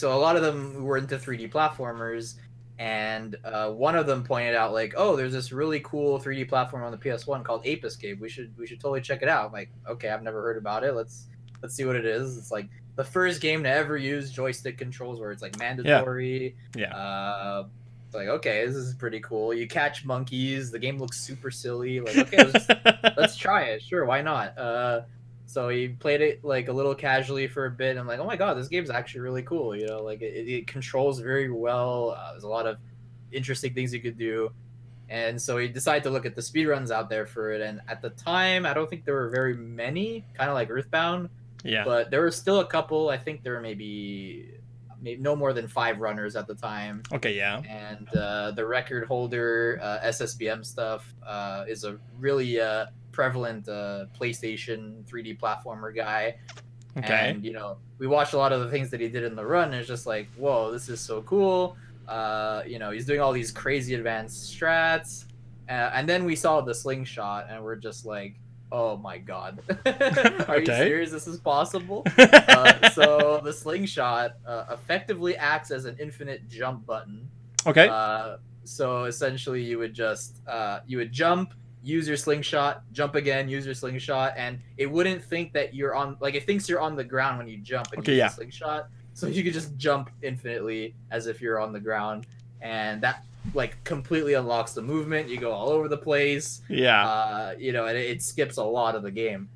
lot of them were into 3D platformers, and one of them pointed out, like, oh, there's this really cool 3D platform on the PS1 called Ape Escape. We should totally check it out. I'm like, okay, I've never heard about it. Let's see what it is. It's like the first game to ever use joystick controls, where it's like mandatory. It's like, okay, this is pretty cool. You catch monkeys. The game looks super silly. Like, okay, let's try it. Sure, why not? So he played it like a little casually for a bit. And I'm like, oh my god, this game's actually really cool. Like it controls very well. There's a lot of interesting things you could do. And so he decided to look at the speedruns out there for it. And at the time, I don't think there were very many, kind of like Earthbound. Yeah. But there were still a couple. I think there were maybe no more than 5 runners at the time. Okay, yeah. And the record holder, SSBM stuff, is a really prevalent PlayStation 3D platformer guy. Okay. And we watched a lot of the things that he did in the run, and it's just like, whoa, this is so cool. He's doing all these crazy advanced strats, and then we saw the slingshot, and we're just like, oh my god, are you serious? This is possible? So the slingshot effectively acts as an infinite jump button. Okay. So essentially, you would just jump, use your slingshot, jump again, use your slingshot, and it wouldn't think that you're on, like, it thinks you're on the ground when you jump and use the slingshot. So you could just jump infinitely as if you're on the ground, and that like completely unlocks the movement. You go all over the place. Yeah. And it skips a lot of the game.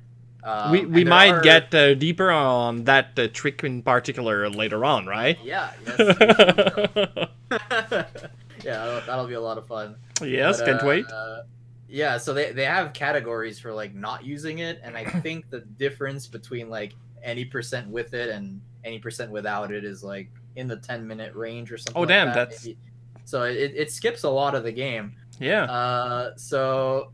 We might get deeper on that trick in particular later on, right? Yeah. Yes. Yeah, that'll be a lot of fun. Yes, can't wait. Yeah, so they have categories for like not using it, and I think the difference between like any % with it and any % without it is like in the 10-minute range or something. Oh, damn, like that, that's maybe. So it skips a lot of the game. Yeah. So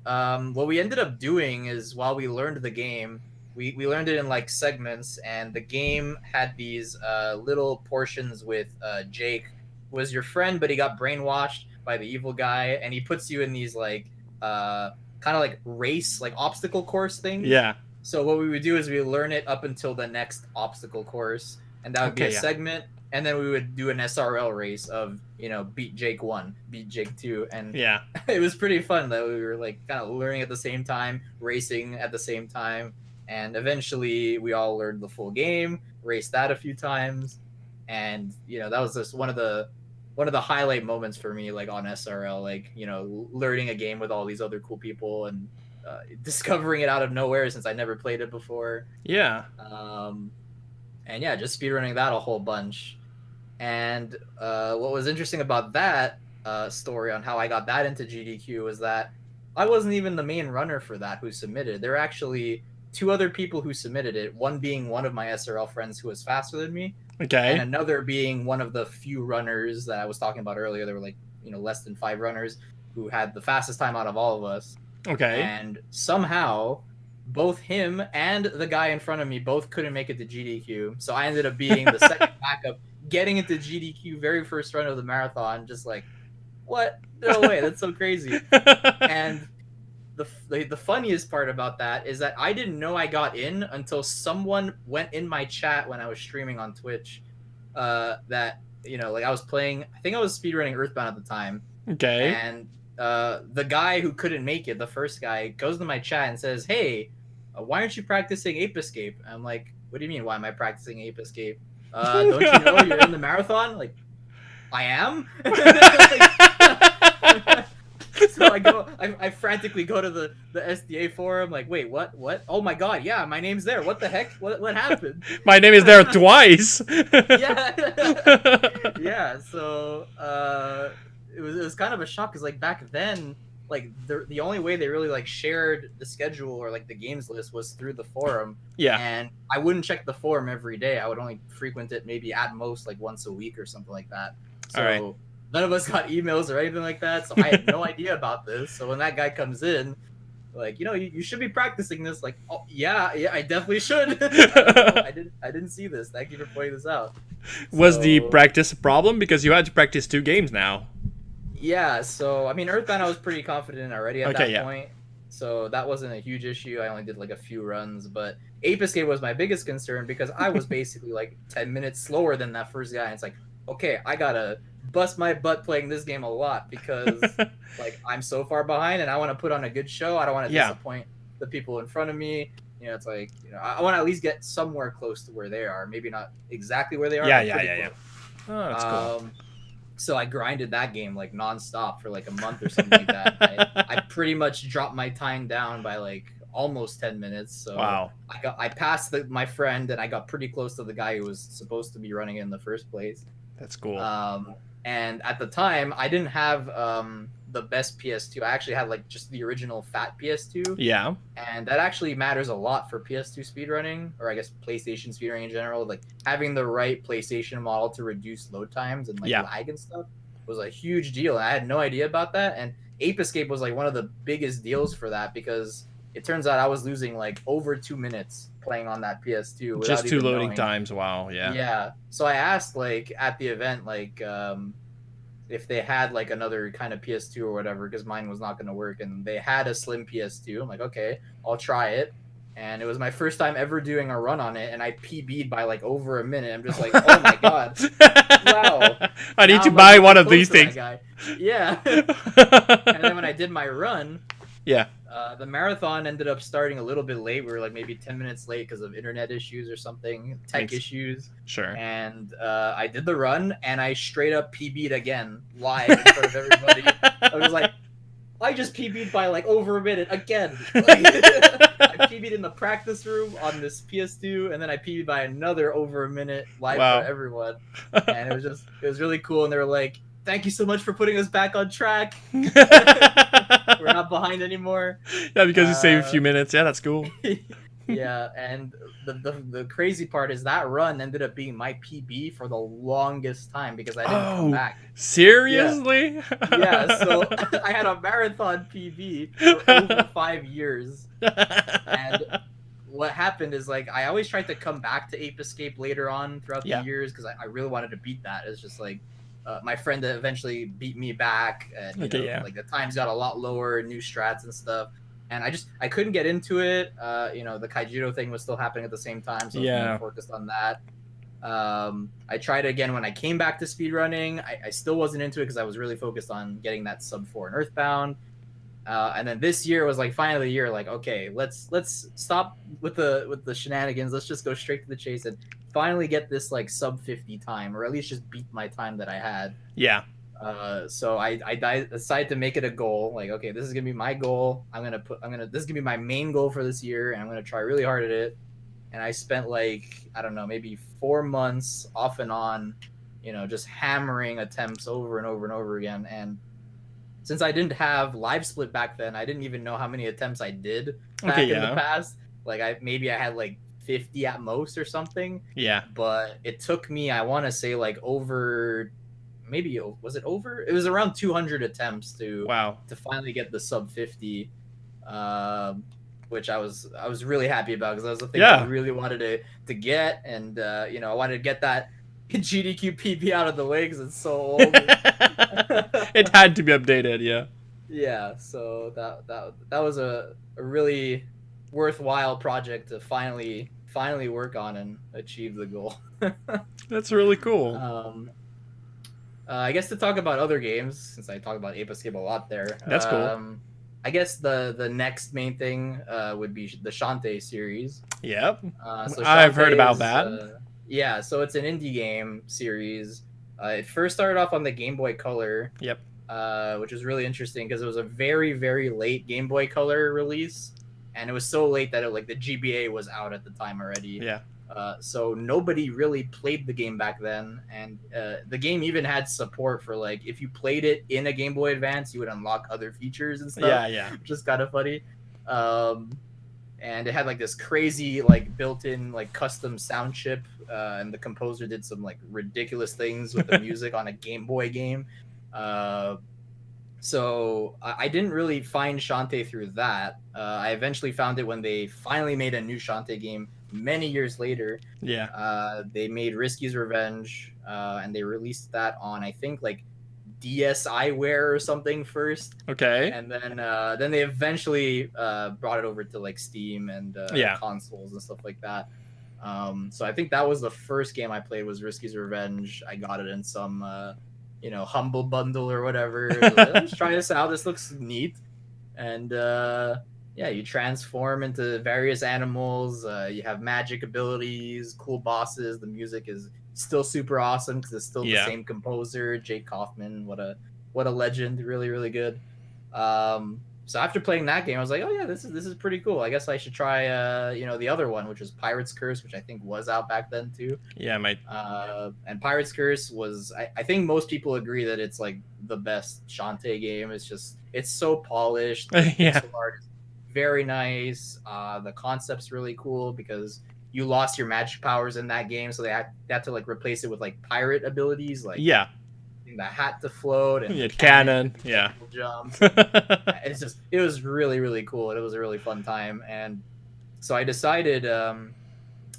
what we ended up doing is, while we learned the game, we learned it in like segments, and the game had these little portions with Jake, who was your friend, but he got brainwashed by the evil guy, and he puts you in these like kind of like race, like obstacle course things. Yeah. So what we would do is we would learn it up until the next obstacle course, and that would be a segment, and then we would do an SRL race of beat Jake 1, beat Jake 2, and yeah, it was pretty fun that we were like kind of learning at the same time, racing at the same time, and eventually we all learned the full game, raced that a few times, and that was just one of the highlight moments for me, like on SRL, like learning a game with all these other cool people and discovering it out of nowhere since I never played it before. Yeah. And yeah, just speedrunning that a whole bunch. And what was interesting about that story on how I got that into GDQ was that I wasn't even the main runner for that who submitted. There were actually 2 other people who submitted it, one being one of my SRL friends who was faster than me, okay, and another being one of the few runners that I was talking about earlier. There were like less than 5 runners who had the fastest time out of all of us. Okay. And somehow both him and the guy in front of me both couldn't make it to GDQ. So I ended up being the second backup, getting into GDQ very first run of the marathon. Just like, what? No way. That's so crazy. And the funniest part about that is that I didn't know I got in until someone went in my chat when I was streaming on Twitch. That like I was playing, I think I was speedrunning Earthbound at the time. Okay. And the guy who couldn't make it, the first guy, goes to my chat and says, "Hey, why aren't you practicing Ape Escape?" I'm like, "What do you mean? Why am I practicing Ape Escape? Don't you know you're in the marathon?" Like, I am. So I frantically go to the SDA forum, like, wait, what? Oh my god, yeah, my name's there. What the heck? What happened? My name is there twice. Yeah. Yeah. So it was kind of a shock, because like back then, like the only way they really like shared the schedule or like the games list was through the forum. Yeah. And I wouldn't check the forum every day. I would only frequent it maybe at most like once a week or something like that. So none of us got emails or anything like that. So I had no idea about this. So when that guy comes in, like, you should be practicing this. Like, oh yeah, I definitely should. I didn't see this. Thank you for pointing this out. Was the practice a problem? Because you had to practice 2 games now. Yeah, so I mean, Earthbound I was pretty confident in already at that point, so that wasn't a huge issue. I only did like a few runs, but Ape Escape was my biggest concern, because I was basically like 10 minutes slower than that first guy. And it's like, okay, I gotta bust my butt playing this game a lot, because like I'm so far behind, and I want to put on a good show. I don't want to disappoint the people in front of me. It's like, I want to at least get somewhere close to where they are. Maybe not exactly where they are. Yeah. Oh, that's cool. So I grinded that game like nonstop for like a month or something like that. I pretty much dropped my time down by like almost 10 minutes. So wow. I passed my friend, and I got pretty close to the guy who was supposed to be running it in the first place. That's cool. And at the time, I didn't have the best PS2. I actually had like just the original fat PS2. Yeah. And that actually matters a lot for PS2 speedrunning, or I guess PlayStation speedrunning in general. Like having the right PlayStation model to reduce load times and like lag and stuff was a huge deal. And I had no idea about that. And Ape Escape was like one of the biggest deals for that, because it turns out I was losing like over 2 minutes playing on that PS2 without just two even loading knowing. times. Wow. Yeah. Yeah. So I asked like at the event, like if they had like another kind of PS2 or whatever, because mine was not going to work, and they had a slim PS2. I'm like, okay, I'll try it. And it was my first time ever doing a run on it, and I PB'd by like over a minute. I'm just like, oh my god, wow! I need to buy one of these things. Yeah. And then when I did my run, yeah, the marathon ended up starting a little bit late. We were like maybe 10 minutes late because of internet issues or something, tech issues. Sure. And I did the run, and I straight up PB'd again live in front of everybody. I was like, I just PB'd by like over a minute again. Like, I PB'd in the practice room on this PS2, and then I PB'd by another over a minute live for everyone. And it was really cool. And they were like, thank you so much for putting us back on track. We're not behind anymore. Yeah, because you saved a few minutes. Yeah, that's cool. Yeah, and the crazy part is that run ended up being my PB for the longest time because I didn't come back. Seriously? Yeah, so I had a marathon PB for over 5 years. And what happened is, like, I always tried to come back to Ape Escape later on throughout the years because I really wanted to beat that. It's just like my friend that eventually beat me back, and you know, like the times got a lot lower, new strats and stuff. And I couldn't get into it. You know, the Kaijiro thing was still happening at the same time, so I was more focused on that. I tried again when I came back to speedrunning. I still wasn't into it because I was really focused on getting that sub 4 in Earthbound. And then this year was like finally the year, like, okay, let's stop with the shenanigans. Let's just go straight to the chase and finally get this like sub 50 time, or at least just beat my time that I had. Yeah. So I decided to make it a goal. Like, okay, this is gonna be my goal. This is gonna be my main goal for this year, and I'm gonna try really hard at it. And I spent like, I don't know, maybe 4 months off and on, you know, just hammering attempts over and over and over again. And since I didn't have live split back then, I didn't even know how many attempts I did back in the past. Like I had like 50 at most or something. Yeah. But it took me, I want to say, like over. Maybe was it over? It was around 200 attempts to finally get the sub 50, which I was really happy about because that was the thing I really wanted to get, and you know, I wanted to get that GDQ PB out of the way because it's so old. It had to be updated, yeah. Yeah, so that was a really worthwhile project to finally work on and achieve the goal. That's really cool. I guess to talk about other games, since I talk about Ape Escape a lot there. That's cool. I guess the next main thing would be the Shantae series. Yep. So I've heard about that. Yeah, so it's an indie game series. It first started off on the Game Boy Color. Yep. Which was really interesting because it was a very, very late Game Boy Color release. And it was so late that the GBA was out at the time already. Yeah. So nobody really played the game back then, and the game even had support for like if you played it in a Game Boy Advance, you would unlock other features and stuff. Yeah, which is kind of funny. And it had like this crazy like built-in like custom sound chip, and the composer did some like ridiculous things with the music on a Game Boy game. So I didn't really find Shantae through that. I eventually found it when they finally made a new Shantae game many years later. Yeah. They made Risky's Revenge, and they released that on, I think, like DSiWare or something first. Okay. And then they eventually brought it over to like Steam and consoles and stuff like that. So I think that was the first game I played was Risky's Revenge. I got it in some Humble Bundle or whatever. Let's try this out. This looks neat. And you transform into various animals. You have magic abilities, cool bosses. The music is still super awesome because it's still the same composer, Jake Kaufman. What a legend! Really, really good. So after playing that game, I was like, oh yeah, this is pretty cool. I guess I should try the other one, which was Pirate's Curse, which I think was out back then too. Yeah, my and Pirate's Curse was I think most people agree that it's like the best Shantae game. It's so polished. The yeah. pixel art is very nice. The concept's really cool because you lost your magic powers in that game, so they had to like replace it with like pirate abilities, like yeah. the hat to float and cannon. Yeah. Jump. It was really, really cool. It was a really fun time. And so I decided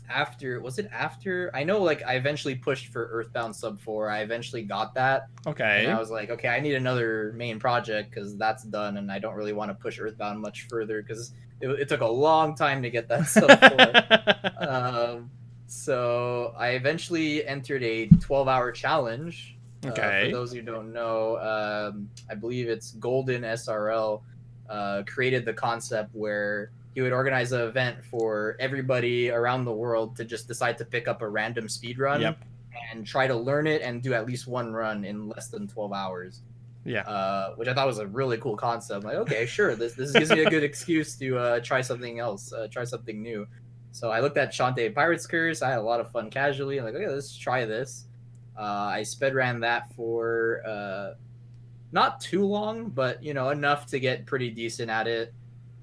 after I know like I eventually pushed for Earthbound Sub 4. I eventually got that. Okay. And I was like, okay, I need another main project because that's done, and I don't really want to push Earthbound much further because it took a long time to get that Sub 4. So I eventually entered a 12-hour challenge. Okay. For those who don't know, I believe it's Golden SRL created the concept where he would organize an event for everybody around the world to just decide to pick up a random speed run and try to learn it and do at least one run in less than 12 hours. Yeah. Which I thought was a really cool concept. Like, okay, sure, this gives me a good excuse to try something else, try something new. So I looked at Shantae Pirate's Curse. I had a lot of fun casually. I'm like, okay, let's try this. I sped ran that for not too long, but enough to get pretty decent at it.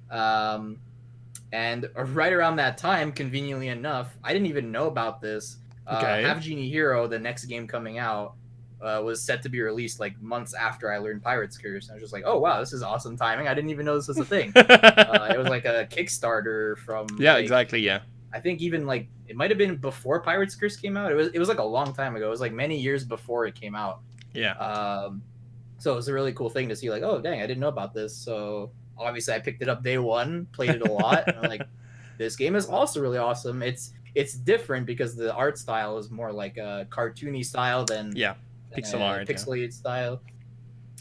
And right around that time, conveniently enough, I didn't even know about this. Have Genie Hero, the next game coming out, was set to be released like months after I learned Pirate's Curse. And I was just like, oh wow, this is awesome timing. I didn't even know this was a thing. It was like a Kickstarter from exactly. Yeah. I think even like it might have been before Pirate's Curse came out. It was like a long time ago. It was like many years before it came out. Yeah. So it was a really cool thing to see. Like, oh dang, I didn't know about this. So obviously I picked it up day one, played it a lot, and I'm like, this game is also really awesome. It's different because the art style is more like a cartoony style than pixel art, pixelated style.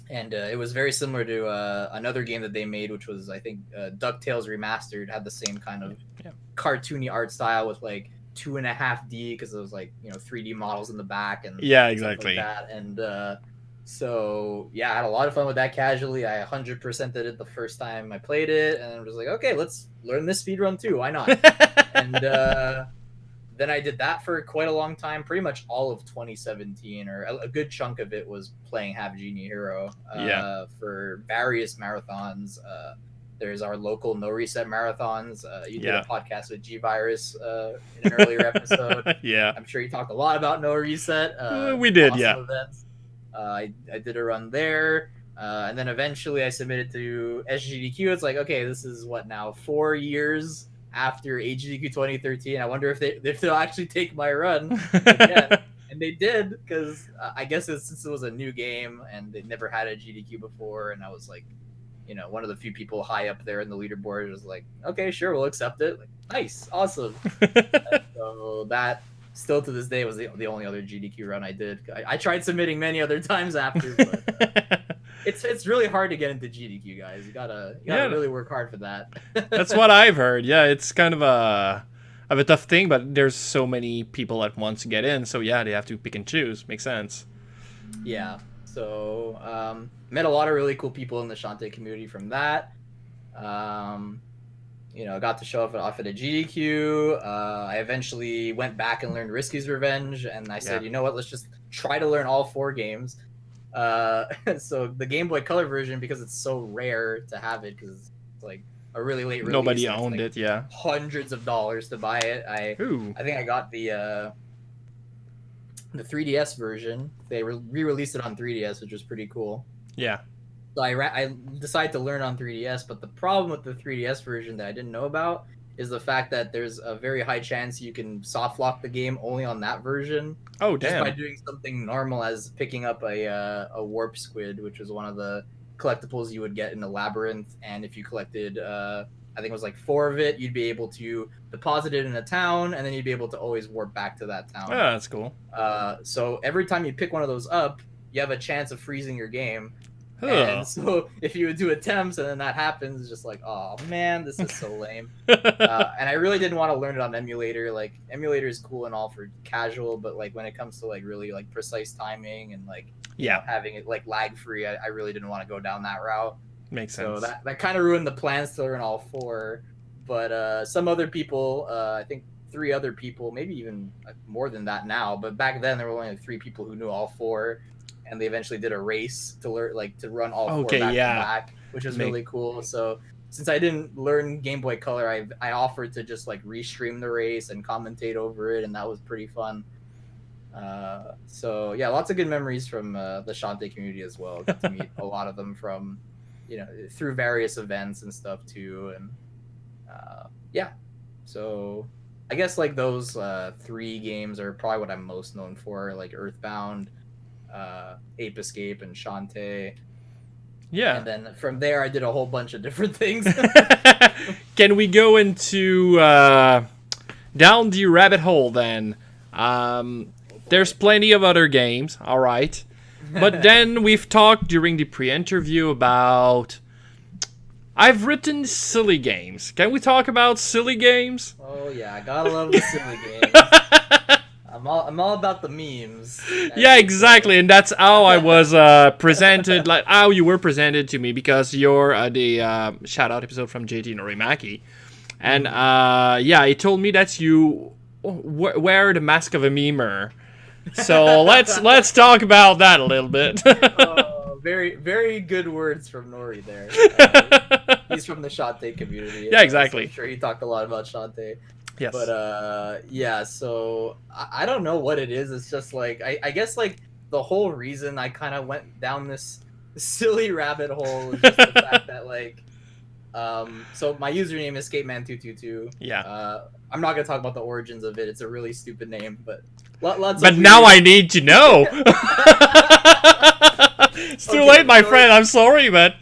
And it was very similar to another game that they made, which was, I think, DuckTales Remastered, had the same kind of cartoony art style with like 2.5D because it was like 3D models in the back and exactly like that. And so I had a lot of fun with that casually. I 100%ed it the first time I played it, and I was like, okay, let's learn this speedrun too. Why not? And then I did that for quite a long time, pretty much all of 2017, or a good chunk of it was playing Have Genie Hero for various marathons. There's our local No Reset marathons. You did a podcast with G Virus in an earlier episode. I'm sure you talked a lot about No Reset. We did, awesome events. I did a run there. And then eventually I submitted to SGDQ. It's like, okay, this is what now, 4 years after AGDQ 2013. I wonder if they'll actually take my run again. And they did, because I guess since it was a new game and they never had a GDQ before, and I was like, one of the few people high up there in the leaderboard, was like, okay, sure, we'll accept it. Like, nice, awesome. So that still to this day was the only other GDQ run I did. I tried submitting many other times after, but it's really hard to get into GDQ, guys. You gotta really work hard for that. That's what I've heard. Yeah, it's kind of a tough thing, but there's so many people at once to get in, so they have to pick and choose. Makes sense. Yeah. So met a lot of really cool people in the Shantae community from that. I got to show off at a GDQ. I eventually went back and learned Risky's Revenge, and I said, you know what, let's just try to learn all 4 games. So the Game Boy Color version, because it's so rare to have it, because it's like a really late release. Nobody owned it, hundreds of dollars to buy it. I think I got the 3DS version. They re-released it on 3DS, which was pretty cool. Yeah. So I decided to learn on 3DS, but the problem with the 3DS version that I didn't know about is the fact that there's a very high chance you can soft lock the game only on that version. Oh, damn. Just by doing something normal as picking up a warp squid, which was one of the collectibles you would get in the labyrinth. And if you collected, I think it was like 4 of it, you'd be able to deposit it in a town, and then you'd be able to always warp back to that town. Oh, that's cool. So every time you pick one of those up, you have a chance of freezing your game. And so if you would do attempts and then that happens, it's just like, oh man, this is so lame. And I really didn't want to learn it on emulator. Like, emulator is cool and all for casual, but like when it comes to like really like precise timing and like having it like lag free, I really didn't want to go down that route. Makes So sense. that kind of ruined the plans to learn all 4. But some other people, I think 3 other people, maybe even more than that now. But back then there were only 3 people who knew all 4, and they eventually did a race to learn, like to run all 4 Okay, back to yeah. back, which was really cool. So since I didn't learn Game Boy Color, I offered to just like restream the race and commentate over it, and that was pretty fun. So yeah, lots of good memories from the Shantae community as well. Got to meet a lot of them from, through various events and stuff too, and yeah. So I guess like those 3 games are probably what I'm most known for, like Earthbound, Ape Escape, and Shantae. Yeah. And then from there, I did a whole bunch of different things. Can we go into down the rabbit hole then? There's plenty of other games, all right. But then we've talked during the pre-interview about I've written silly games. Can we talk about silly games? Oh yeah, I gotta love the silly games. I'm all about the memes. Yeah, exactly, and that's how I was presented, like how you were presented to me, because you're the shout out episode from JT Norimaki, and yeah, he told me that you wear the mask of a memer. So let's talk about that a little bit. Very, very good words from Nori there. He's from the Shantae community. Yeah, exactly. So I'm sure he talked a lot about Shantae. Yes. But yeah, so I don't know what it is. It's just like I guess like the whole reason I kind of went down this silly rabbit hole is just the fact that like so my username is Skateman222. Yeah. I'm not gonna talk about the origins of it. It's a really stupid name, but lots. But now I need to know. It's too late, my friend. I'm sorry, but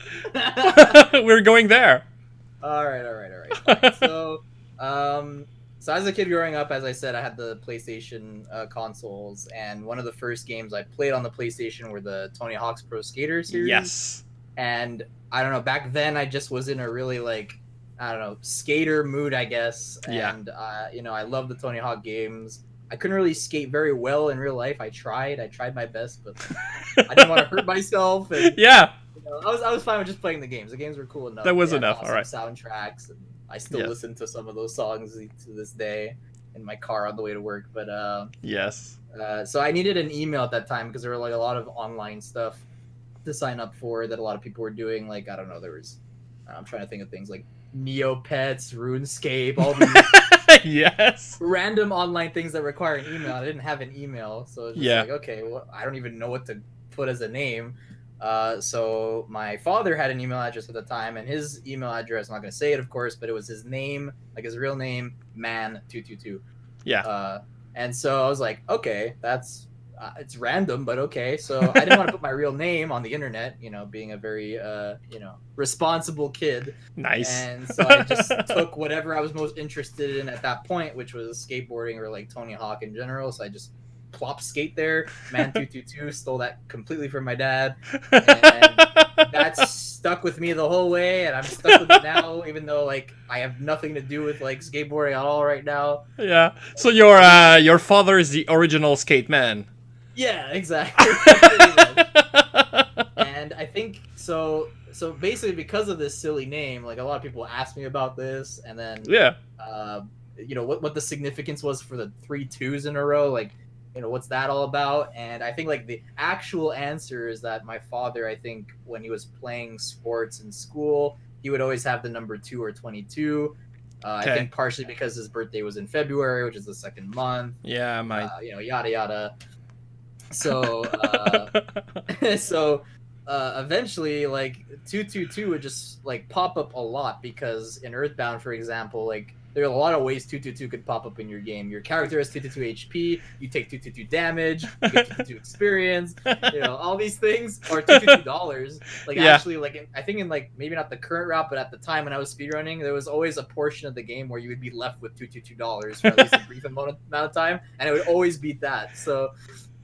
we're going there. All right. Fine. So as a kid growing up, as I said, I had the PlayStation consoles, and one of the first games I played on the PlayStation were the Tony Hawk's Pro Skater series. Yes. And I don't know, back then I just was in a really skater mood, I guess. And I love the Tony Hawk games. I couldn't really skate very well in real life. I tried my best, but I didn't want to hurt myself. And, yeah. I was fine with just playing the games. The games were cool enough. That was enough. All right. Soundtracks, and I still listen to some of those songs to this day in my car on the way to work. But yes. So I needed an email at that time because there were like a lot of online stuff to sign up for that a lot of people were doing. Like I don't know, there was I'm trying to think of things like Neopets, RuneScape, all these yes, random online things that require an email. I didn't have an email, so it was just like, okay, well, I don't even know what to put as a name. So my father had an email address at the time, and his email address, I'm not going to say it, of course, but it was his name, like his real name, Man222. Yeah. And so I was like, okay, that's it's random, but okay. So I didn't want to put my real name on the internet, being a very, responsible kid. Nice. And so I just took whatever I was most interested in at that point, which was skateboarding or like Tony Hawk in general. So I just plop skate there. Man222, stole that completely from my dad. And that's stuck with me the whole way, and I'm stuck with it now, even though like I have nothing to do with like skateboarding at all right now. Yeah. So your father is the original skate man. Yeah, exactly. And I think so basically because of this silly name, like a lot of people asked me about this, and then what the significance was for the 3 2s in a row, like what's that all about? And I think like the actual answer is that my father, I think when he was playing sports in school, he would always have the number 2 or 22. I think partially because his birthday was in February, which is the second month. Yeah, yada yada. So eventually like 222 would just like pop up a lot, because in Earthbound, for example, like there are a lot of ways 222 could pop up in your game. Your character has 222 HP, you take 222 damage, you get 222 experience, all these things, or $222. Actually, like I think in like maybe not the current route, but at the time when I was speedrunning, there was always a portion of the game where you would be left with $222 for at least a brief amount of time, and it would always beat that. So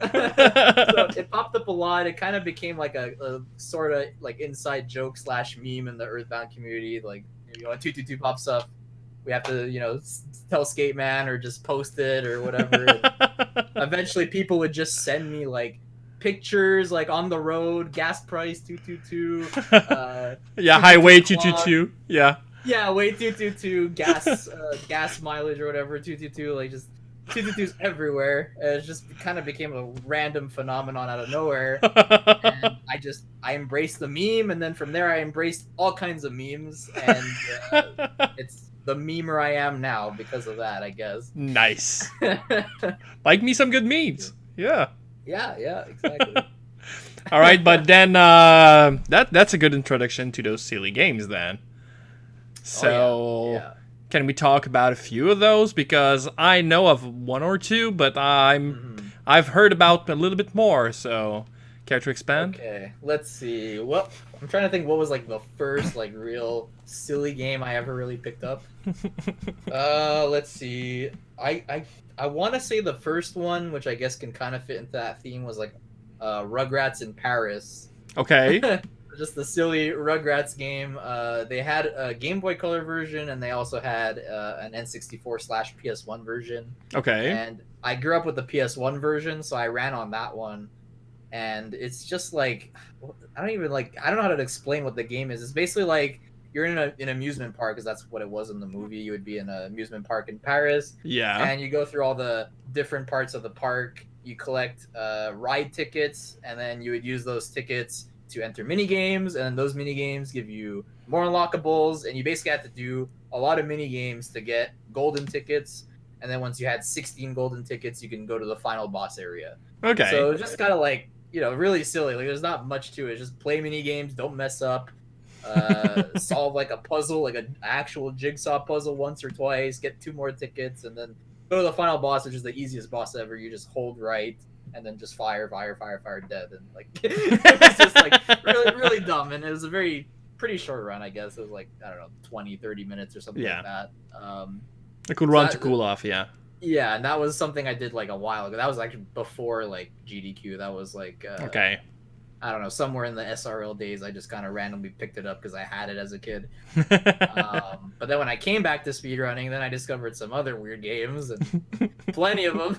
it popped up a lot. It kind of became like a sort of like inside joke / meme in the Earthbound community. Like, when 222 pops up, we have to, tell Skateman or just post it or whatever. And eventually people would just send me like pictures like on the road, gas price 222. Yeah, highway 222. Yeah. Yeah, way 222, gas mileage or whatever 222, like just 222s everywhere. It just kind of became a random phenomenon out of nowhere, and I embraced the meme, and then from there I embraced all kinds of memes, and it's the memer I am now because of that, I guess. Nice. Like me some good memes. Yeah. Yeah, exactly. All right, but then that's a good introduction to those silly games then. So, yeah. Can we talk about a few of those? Because I know of one or two, but I've heard about a little bit more. So, care to expand? Okay, let's see. Well, I'm trying to think what was like the first like real silly game I ever really picked up. Let's see. I want to say the first one, which I guess can kind of fit into that theme, was like Rugrats in Paris. Okay. Just the silly Rugrats game. They had a Game Boy Color version, and they also had an N64/PS1 version. Okay. And I grew up with the PS1 version, so I ran on that one. And it's just like I don't know how to explain what the game is. It's basically like you're in an amusement park, because that's what it was in the movie. You would be in an amusement park in Paris. Yeah. And you go through all the different parts of the park. You collect ride tickets, and then you would use those tickets to enter mini games, and those mini games give you more unlockables, and you basically have to do a lot of mini games to get golden tickets, and then once you had 16 golden tickets, you can go to the final boss area. Okay. So it's just kind of like, really silly. Like there's not much to it. Just play mini games, don't mess up, solve like a puzzle, like an actual jigsaw puzzle once or twice, get 2 more tickets, and then go to the final boss, which is the easiest boss ever. You just hold right and then just fire, dead, and like it was just like really dumb, and it was a pretty short run, I guess. It was like, I don't know, 20-30 minutes or something like that. A cool run to cool off, yeah. Yeah, and that was something I did like a while ago. That was actually before like GDQ. That was like okay. I don't know, somewhere in the SRL days, I just kind of randomly picked it up because I had it as a kid. But then when I came back to speedrunning, then I discovered some other weird games, and plenty of them.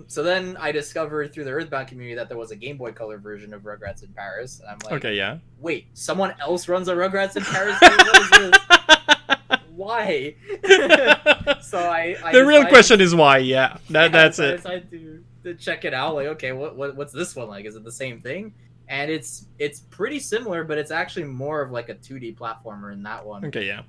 So then I discovered through the Earthbound community that there was a Game Boy Color version of Rugrats in Paris. And I'm like, okay, yeah. Wait, someone else runs a Rugrats in Paris game? What is this? Why? So I the real question is why, yeah. That's it. I decided to check it out. Like, okay, what's this one like? Is it the same thing? And it's pretty similar, but it's actually more of like a 2D platformer in that one. Okay, yeah.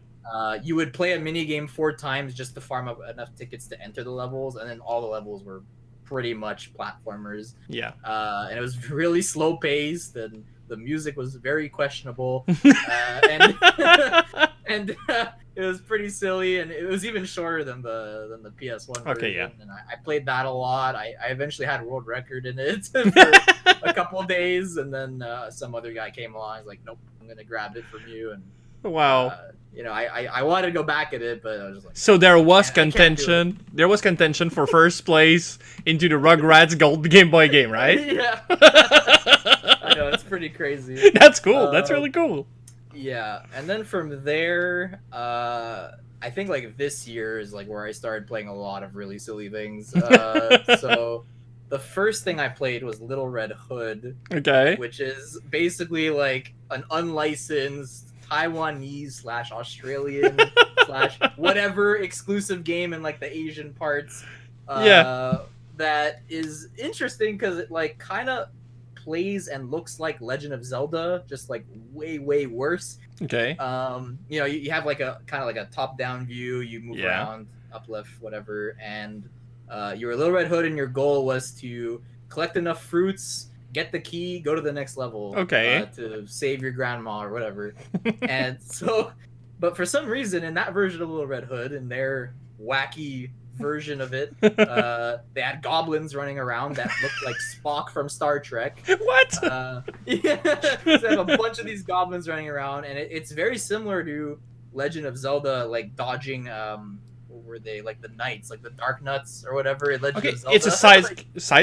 You would play a mini game 4 times just to farm up enough tickets to enter the levels, and then all the levels were pretty much platformers. Yeah. And it was really slow paced, and the music was very questionable, and it was pretty silly, and it was even shorter than the PS1 version. Okay, yeah. And I played that a lot. I eventually had a world record in it for a couple of days, and then some other guy came along. He's like, "Nope, I'm gonna grab it from you." And wow. I wanted to go back at it, but I was just like, so there was contention. There was contention for first place into the Rugrats Gold Game Boy game, right? Yeah. I know, it's pretty crazy. That's cool. That's really cool. Yeah, and then from there, I think like this year is like where I started playing a lot of really silly things. So the first thing I played was Little Red Hood. Okay. Which is basically like an unlicensed Taiwanese/Australian whatever exclusive game in like the Asian parts. That is interesting because it like kind of plays and looks like Legend of Zelda, just like way worse. Okay. You have like a kind of like a top-down view. You move around, up, left, whatever, and you're a Little Red Hood, and your goal was to collect enough fruits, get the key, go to the next level. Okay. To save your grandma or whatever. And so, but for some reason, in that version of Little Red Hood, in their wacky version of it, they had goblins running around that looked like Spock from Star Trek. What? So they have a bunch of these goblins running around, and it's very similar to Legend of Zelda, like dodging what were they, like the knights, like the Dark Nuts or whatever. Legend of Zelda. It's a side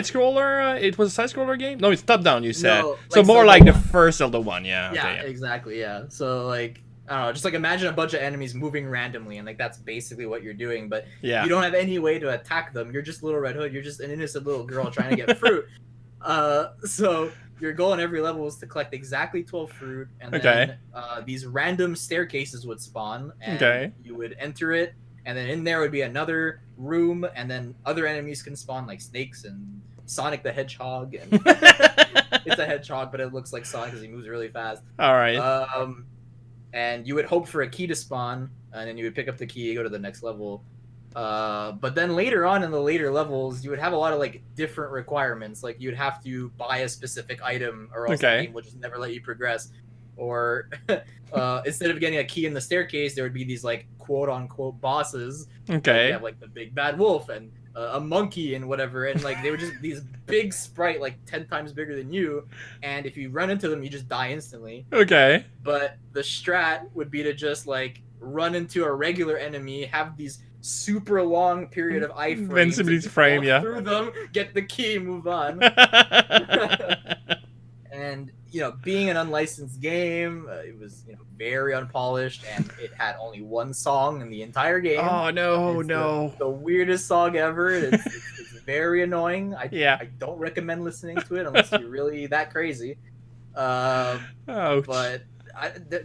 scroller. It was a side scroller game. No, it's top down. You said no, so more Zelda like the 1. first Zelda one. Yeah. Yeah, Okay, exactly. Yeah. So like I don't know, just like imagine a bunch of enemies moving randomly, and like that's basically what you're doing. But Yeah. you don't have any way to attack them. You're just Little Red Hood. You're just an innocent little girl trying to get fruit. So your goal in every level was to collect exactly 12 fruit, and then these random staircases would spawn, and you would enter it, and then in there would be another room, and then other enemies can spawn like snakes and Sonic the Hedgehog. And it's a hedgehog, but it looks like Sonic because he moves really fast. All right. And you would hope for a key to spawn, and then you would pick up the key, go to the next level. But then later on in the later levels, you would have a lot of like different requirements. Like you'd have to buy a specific item, or else the game would just never let you progress. Or instead of getting a key in the staircase, there would be these like quote unquote bosses. Okay. You have like the big bad wolf and a monkey and whatever, and like they were just these big sprite, like 10 times bigger than you. And if you run into them, you just die instantly. Okay. But the strat would be to just like run into a regular enemy, have these super long period of iframe, invincibility frame, yeah, through them, get the key, move on. And being an unlicensed game, it was very unpolished, and it had only one song in the entire game. Oh no, the weirdest song ever. It's very annoying. I don't recommend listening to it unless you're really that crazy. But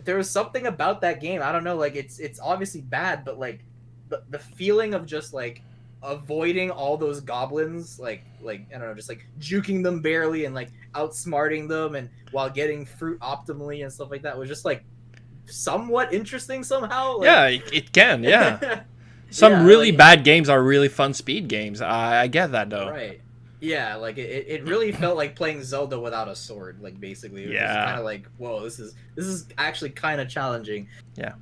there was something about that game. I don't know, like it's obviously bad, but like the feeling of just like avoiding all those goblins, like I don't know, just like juking them barely and like outsmarting them, and while getting fruit optimally and stuff like that, was just like somewhat interesting somehow. Like, yeah, it can. Yeah. Some really bad games are really fun speed games. I get that though. Right. Yeah, like it really felt like playing Zelda without a sword, like basically. It was just kind of like, whoa, this is actually kind of challenging. Yeah.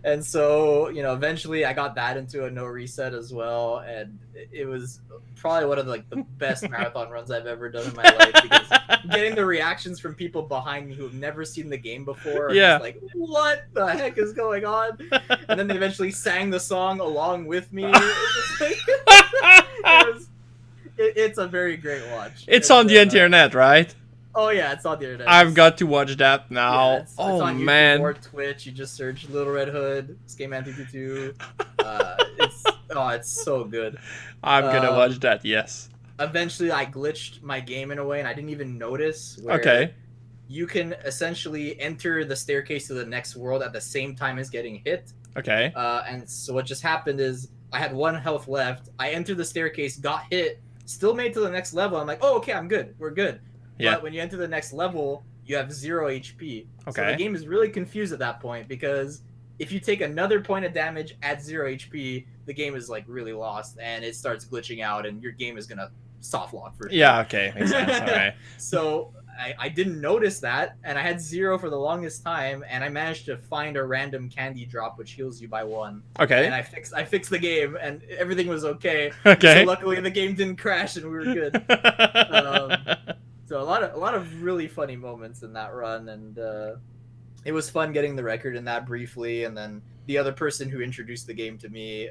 And so, eventually I got that into a no reset as well, and it was probably one of the best marathon runs I've ever done in my life, because getting the reactions from people behind me who have never seen the game before are just like, what the heck is going on? And then they eventually sang the song along with me. It's a very great watch. It's on the internet, right? Oh yeah, it's on the internet. I've got to watch that now. It's on YouTube man. or Twitch. You just search Little Red Hood, Skateman222. It's so good. I'm gonna watch that. Yes. Eventually, I glitched my game in a way, and I didn't even notice. Where you can essentially enter the staircase to the next world at the same time as getting hit. Okay. And so what just happened is I had 1 health left. I entered the staircase, got hit, still made it to the next level. I'm like, oh, okay, I'm good. We're good. Yeah. But when you enter the next level, you have 0 HP. Okay. So the game is really confused at that point, because if you take another point of damage at 0 HP, the game is like really lost, and it starts glitching out, and your game is gonna soft lock for sure. Yeah. Okay. Makes sense. All right. So I didn't notice that, and I had 0 for the longest time, and I managed to find a random candy drop which heals you by 1. Okay. And I fixed the game, and everything was okay. Okay. So luckily the game didn't crash, and we were good. So a lot of really funny moments in that run, and it was fun getting the record in that briefly. And then the other person who introduced the game to me,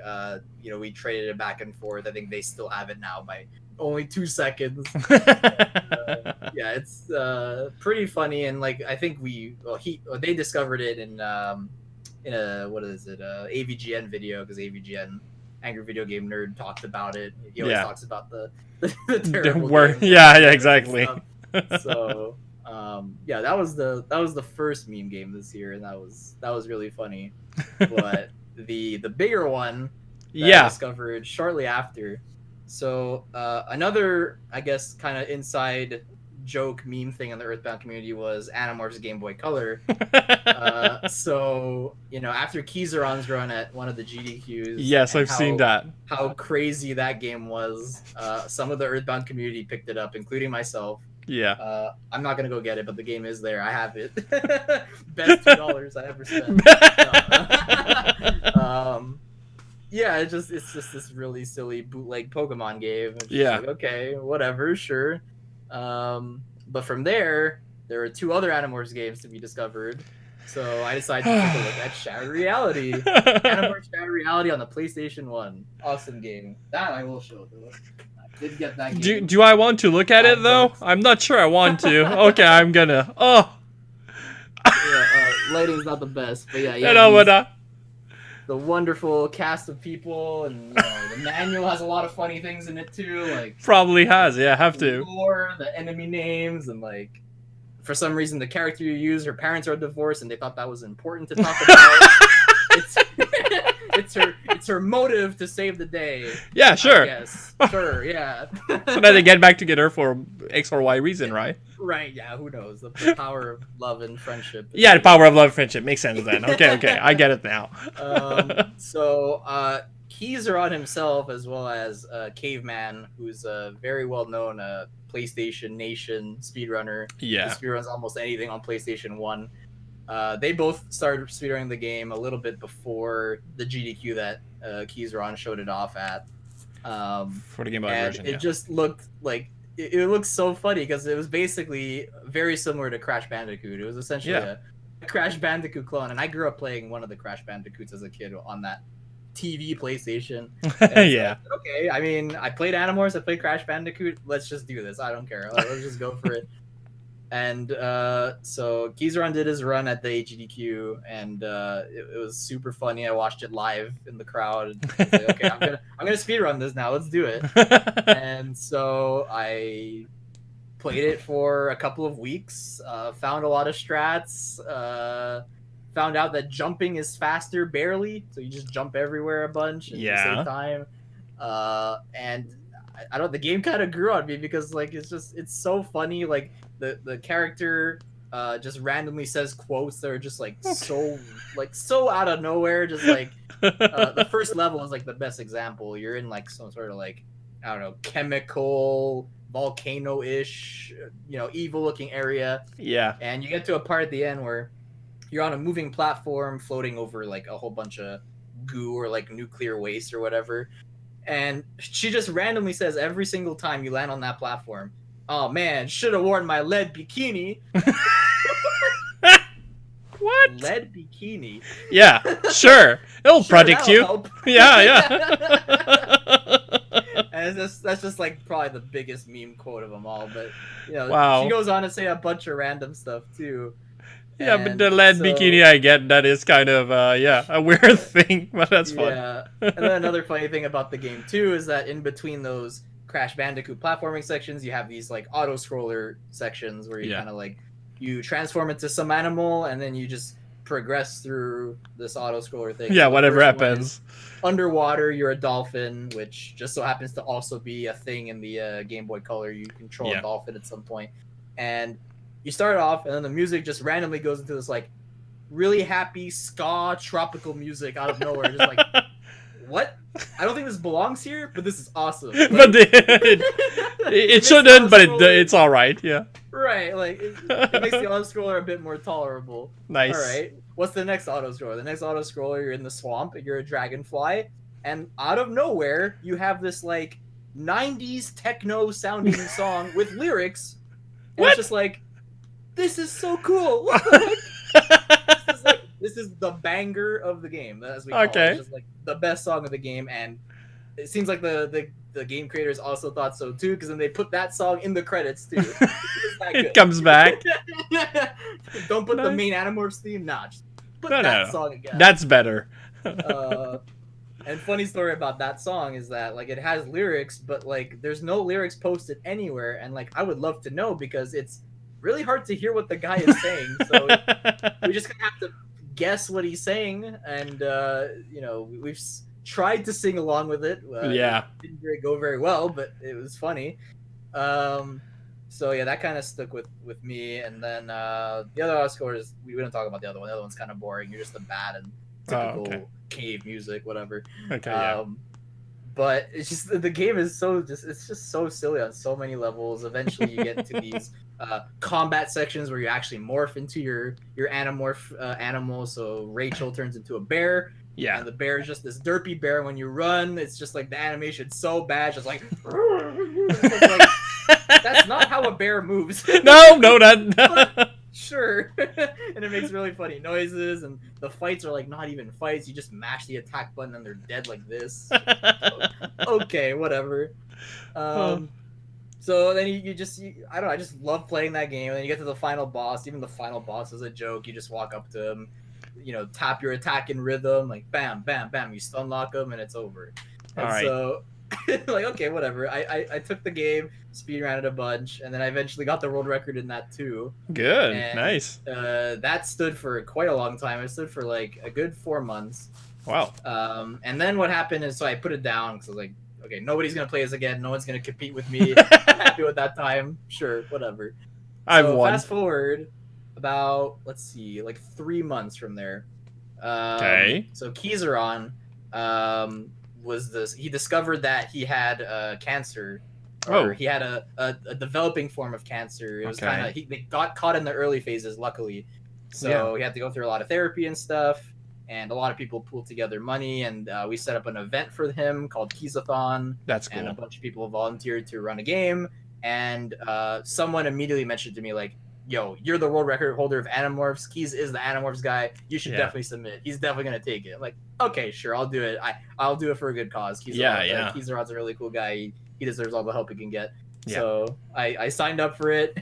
we traded it back and forth. I think they still have it now by only 2 seconds. Yeah, it's pretty funny, and like I think they discovered it in a AVGN video, because AVGN, Angry Video Game Nerd, talked about it. He always talks about the terrible games. Yeah, exactly. So that was the first meme game this year, and that was really funny. But the bigger one that I discovered shortly after. So another, I guess, kind of inside joke meme thing in the Earthbound community was Animorph's Game Boy Color. So after Kizaron's run at one of the GDQs, yes, I've seen that. How crazy that game was. Some of the Earthbound community picked it up, including myself. Yeah. I'm not gonna go get it, but the game is there. I have it. Best $2 I ever spent. It's just this really silly bootleg Pokemon game. Like, okay, whatever, sure. But from there were 2 other Animorphs games to be discovered. So I decided to take a look at Shattered Reality. Animorphs Shattered Reality on the PlayStation 1. Awesome game. That I will show though. I did get that game. Do I want to look at it though? I'm not sure I want to. Okay, I'm gonna. Oh. lighting's not the best, but yeah, the wonderful cast of people, and the manual has a lot of funny things in it too. Like probably has, yeah, have to. Lore, the enemy names, and like for some reason the character you use, her parents are divorced, and they thought that was important to talk about. It's her motive to save the day. Yeah, sure. Yes, sure, yeah. So now they get back together for X or Y reason, right? Right, yeah, who knows? The power of love and friendship. Yeah, the power of love and friendship. Makes sense then. Okay, I get it now. So keys are on himself, as well as Caveman, who's a very well-known PlayStation Nation speedrunner. Yeah. He speedruns almost anything on PlayStation 1. They both started speedrunning the game a little bit before the GDQ that Keys are on showed it off at. For the Game Boy version, it just looked like it looked so funny because it was basically very similar to Crash Bandicoot. It was essentially a Crash Bandicoot clone, and I grew up playing one of the Crash Bandicoots as a kid on that TV PlayStation. Yeah. Like, okay, I mean, I played Animorphs, I played Crash Bandicoot. Let's just do this. I don't care. Let's just go for it. And so Kizaron did his run at the AGDQ, and it was super funny. I watched it live in the crowd. And I was like, okay, I'm gonna speedrun this now. Let's do it. And so I played it for a couple of weeks. Found a lot of strats. Found out that jumping is faster, barely. So you just jump everywhere a bunch at the same time. And I don't. The game kind of grew on me because like it's so funny. Like the character just randomly says quotes that are just like so out of nowhere. Just like the first level is like the best example. You're in like some sort of like, I don't know, chemical volcano-ish, evil looking area. Yeah. And you get to a part at the end where you're on a moving platform floating over like a whole bunch of goo or like nuclear waste or whatever. And she just randomly says every single time you land on that platform, "Oh man, should have worn my lead bikini." What? Lead bikini? Yeah, sure. It'll protect you. Help. Yeah. And that's just like probably the biggest meme quote of them all. But wow. She goes on to say a bunch of random stuff too. Yeah, but the lead bikini, I get that is kind of a weird thing, but that's fun. Yeah, and then another funny thing about the game too is that in between those Crash Bandicoot platforming sections, you have these like auto scroller sections where you kind of like you transform into some animal and then you just progress through this auto scroller thing. Yeah, so whatever happens. Underwater, you're a dolphin, which just so happens to also be a thing in the Game Boy Color. You control a dolphin at some point, and you start off, and then the music just randomly goes into this like really happy ska tropical music out of nowhere. Just like, what? I don't think this belongs here, but this is awesome. Like, but it shouldn't, but it's all right. Yeah. Right. Like it makes the auto scroller a bit more tolerable. Nice. All right. What's the next auto scroller? The next auto scroller, you're in the swamp, and you're a dragonfly, and out of nowhere, you have this like 90s techno sounding song with lyrics. And it's just like, this is so cool. This is the banger of the game, as we call it. It's just like the best song of the game, and it seems like the game creators also thought so too, because then they put that song in the credits too. It comes back. Don't put the main Animorphs theme. Nah, just put that song again. That's better. And funny story about that song is that like it has lyrics, but like there's no lyrics posted anywhere, and like I would love to know because it's really hard to hear what the guy is saying. So we just gonna have to guess what he's saying, and we've tried to sing along with it. It didn't go very well, but it was funny. So yeah, that kind of stuck with me. And then the other scores, we didn't talk about the other one. The other one's kind of boring. You're just a bat and typical cave music, whatever. Okay. But it's just the game is it's just so silly on so many levels. Eventually, you get into these combat sections where you actually morph into your Animorph animal. So Rachel turns into a bear. Yeah. And the bear is just this derpy bear. When you run, it's just like the animation's so bad, just like. It's like that's not how a bear moves. No, that. Sure. And it makes really funny noises, and the fights are like not even fights. You just mash the attack button and they're dead like this. Okay, whatever. So then you just I don't know, I just love playing that game. And then you get to the final boss. Even the final boss is a joke. You just walk up to him, tap your attack in rhythm, like bam, bam, bam. You stun lock him, and it's over. And so, like, okay, whatever. I took the game, speed ran it a bunch, and then I eventually got the world record in that too. Good, and, nice. That stood for quite a long time. It stood for like a good 4 months. Wow. And then what happened is, so I put it down because I was like, okay, nobody's gonna play this again. No one's gonna compete with me. I'm happy with that time. Sure, whatever. I've won. Fast forward about, let's see, like 3 months from there. Okay. So Kizaron he discovered that he had cancer. Or he had a developing form of cancer. It was kind of, they got caught in the early phases, luckily. So he had to go through a lot of therapy and stuff. And a lot of people pooled together money, and we set up an event for him called Kizathon. That's cool. And a bunch of people volunteered to run a game. And someone immediately mentioned to me, like, yo, you're the world record holder of Animorphs. Keys is the Animorphs guy. You should definitely submit. He's definitely going to take it. I'm like, okay, sure, I'll do it. I'll do it for a good cause. Kizaron's a really cool guy. He deserves all the help he can get. Yeah. So I signed up for it,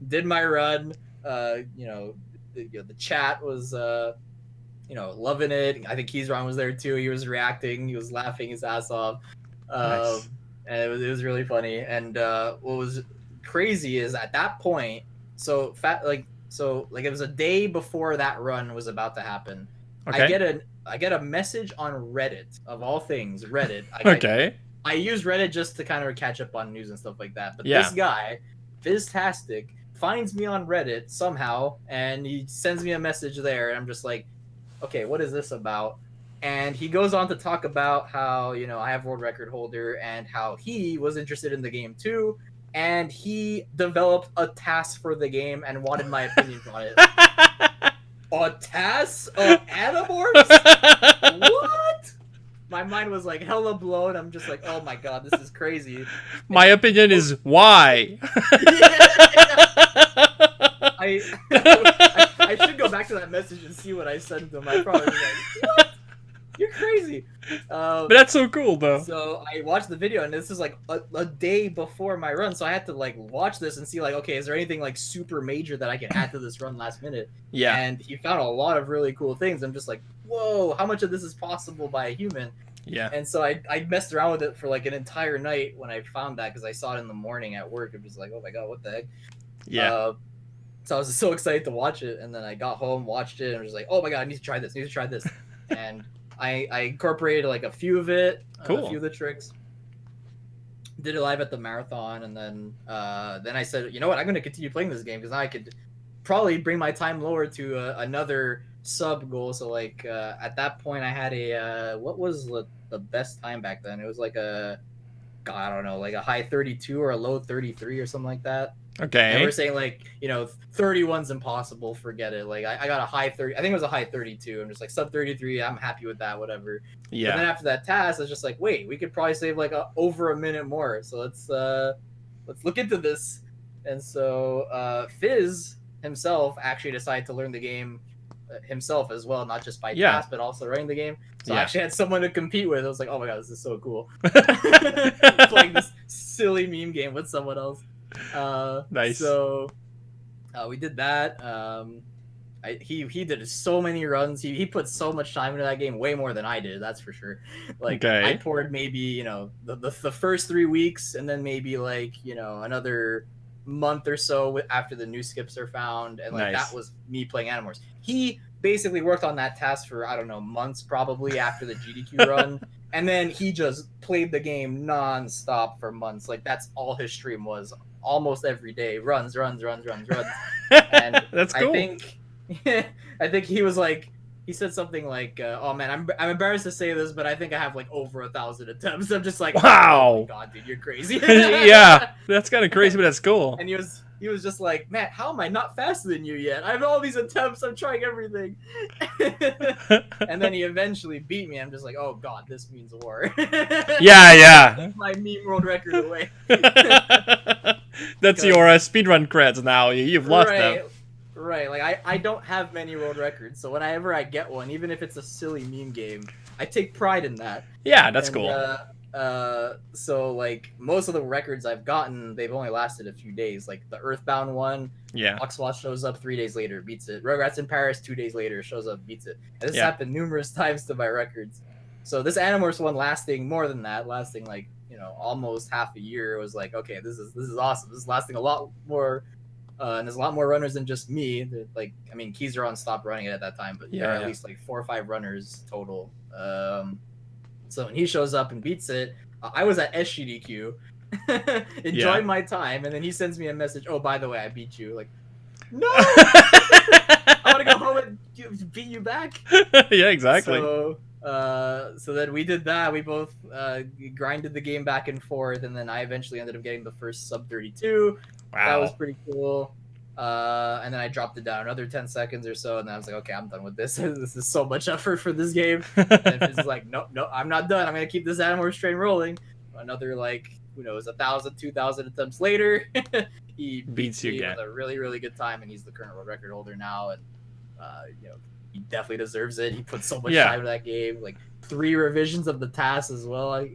did my run. The chat was... loving it. I think Keysron was there too. He was reacting. He was laughing his ass off. Nice. And it was really funny. And what was crazy is at that point, it was a day before that run was about to happen. Okay. I get a message on Reddit, of all things, Reddit. I use Reddit just to kind of catch up on news and stuff like that. But this guy, Fizztastic, finds me on Reddit somehow, and he sends me a message there, and I'm just like, okay, what is this about? And he goes on to talk about how, I have world record holder and how he was interested in the game too. And he developed a task for the game and wanted my opinion on it. A task of Animorphs? What? My mind was like hella blown. I'm just like, oh my god, this is crazy. My opinion is why? I should go back to that message and see what I sent them. I probably was like, what? You're crazy. But that's so cool, though. So I watched the video, and this is like a day before my run, so I had to like watch this and see like, okay, is there anything like super major that I can add to this run last minute? Yeah. And he found a lot of really cool things. I'm just like, whoa, how much of this is possible by a human? Yeah. And so I messed around with it for like an entire night when I found that, because I saw it in the morning at work. I'm just like, oh my god, what the heck? Yeah. So I was so excited to watch it, and then I got home, watched it, and was like, oh my god, I need to try this. And I incorporated like a few of it, a few of the tricks. Did it live at the marathon, and then I said, you know what, I'm going to continue playing this game, because now I could probably bring my time lower to another sub goal. So like at that point I had what was the best time back then? It was like I don't know, like a high 32 or a low 33 or something like that. Okay. And we're saying like, 31's impossible, forget it. Like I got a high 30, I think it was a high 32. I'm just like sub 33, I'm happy with that, whatever. Yeah. And then after that task, I was just like, wait, we could probably save like over a minute more. So let's look into this. And so Fizz himself actually decided to learn the game himself as well, not just by task, but also running the game. So I actually had someone to compete with. I was like, oh my god, this is so cool. Playing this silly meme game with someone else. Nice. So we did that. He did so many runs. He put so much time into that game, way more than I did, that's for sure. Like I poured maybe the first 3 weeks, and then maybe like another month or so after the new skips are found, and like that was me playing Animorphs. He basically worked on that task for I don't know, months probably after the GDQ run. And then he just played the game non-stop for months. Like that's all his stream was, almost every day. Runs. And that's cool. I think he was like, he said something like, "Oh man, I'm embarrassed to say this, but I think I have like over 1,000 attempts." I'm just like, wow, oh my god, dude, you're crazy. Yeah, that's kind of crazy, but that's cool. And he was just like, "Matt, how am I not faster than you yet? I have all these attempts. I'm trying everything." And then he eventually beat me. I'm just like, "Oh god, this means war." Yeah. My meme world record away. That's your speedrun creds now. You've lost them. Right, like I don't have many world records, so whenever I get one, even if it's a silly meme game, I take pride in that. Yeah, that's cool. So like most of the records I've gotten, they've only lasted a few days. Like the Earthbound one, Yeah. Oxloss shows up 3 days later, beats it. Rugrats in Paris 2 days later shows up, beats it. And this happened numerous times to my records. So this Animorphs one lasting more than that, lasting like, you know, almost half a year, was like, okay, this is awesome. This is lasting a lot more, and there's a lot more runners than just me. Like, I mean, Keyzeron stopped running it at that time, but there are at least like 4 or 5 runners total. So when he shows up and beats it, I was at SGDQ, enjoying my time, and then he sends me a message. Oh, by the way, I beat you. Like, no, I want to go home and beat you back. Yeah, exactly. So then we did that. We both grinded the game back and forth, and then I eventually ended up getting the first sub 32. Wow. That was pretty cool. And then I dropped it down another 10 seconds or so, and then I was like, okay, I'm done with this. This is so much effort for this game. And Fizz is like, no, I'm not done. I'm gonna keep this Animorphs train rolling. Another, like, who knows, 1,000, 2,000 attempts later, he beats you again with a really, really good time, and he's the current world record holder now. And you know, he definitely deserves it. He put so much time into that game, like 3 revisions of the task as well.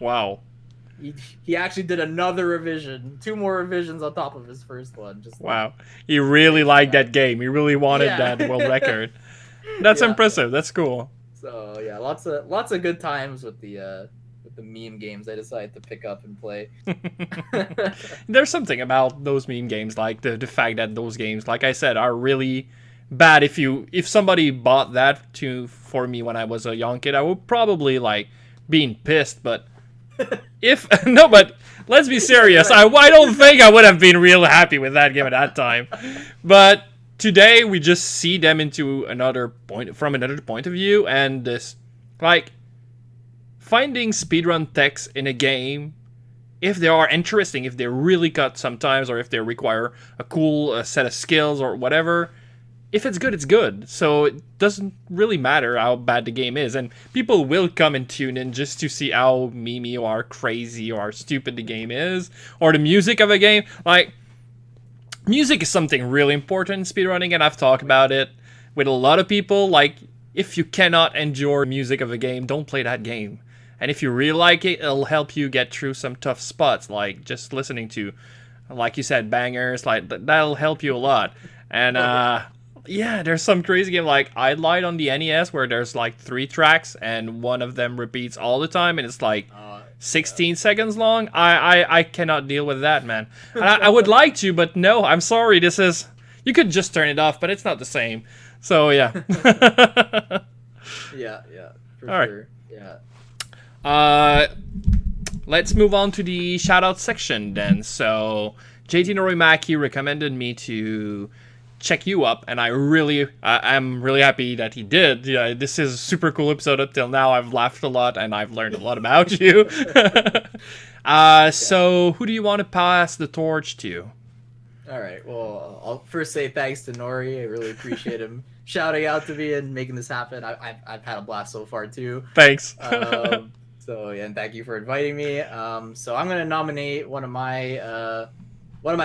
Wow. He actually did another revision, 2 more revisions on top of his first one. Just wow, he really liked that game. He really wanted that world record. That's impressive. That's cool. So yeah, lots of good times with the meme games I decided to pick up and play. There's something about those meme games, like the fact that those games, like I said, are really bad. If somebody bought that for me when I was a young kid, I would probably like being pissed, but. But let's be serious. I don't think I would have been real happy with that game at that time. But today we just see them from another point of view, and this, like, finding speedrun techs in a game, if they are interesting, if they really cut sometimes, or if they require a cool set of skills or whatever. If it's good, it's good. So it doesn't really matter how bad the game is. And people will come and tune in just to see how memey or crazy or stupid the game is. Or the music of a game. Like, music is something really important in speedrunning, and I've talked about it with a lot of people. Like, if you cannot enjoy music of a game, don't play that game. And if you really like it, it'll help you get through some tough spots. Like, just listening to, like you said, bangers. Like, that'll help you a lot. And, yeah, there's some crazy game like I Lied on the NES where there's like 3 tracks and one of them repeats all the time and it's like 16 seconds long. I cannot deal with that, man. I would like to, but no, I'm sorry. You could just turn it off, but it's not the same. So yeah. yeah, for all sure. Right. Yeah. Let's move on to the shout out section then. So JT Norimaki recommended me to check you up, and I'm really happy that he did. Yeah, this is a super cool episode up till now. I've laughed a lot and I've learned a lot about you. So who do you want to pass the torch to? All right, well, I'll first say thanks to Nori. I really appreciate him shouting out to me and making this happen. I've had a blast so far too. Thanks. So yeah, and thank you for inviting me. So I'm gonna nominate one of my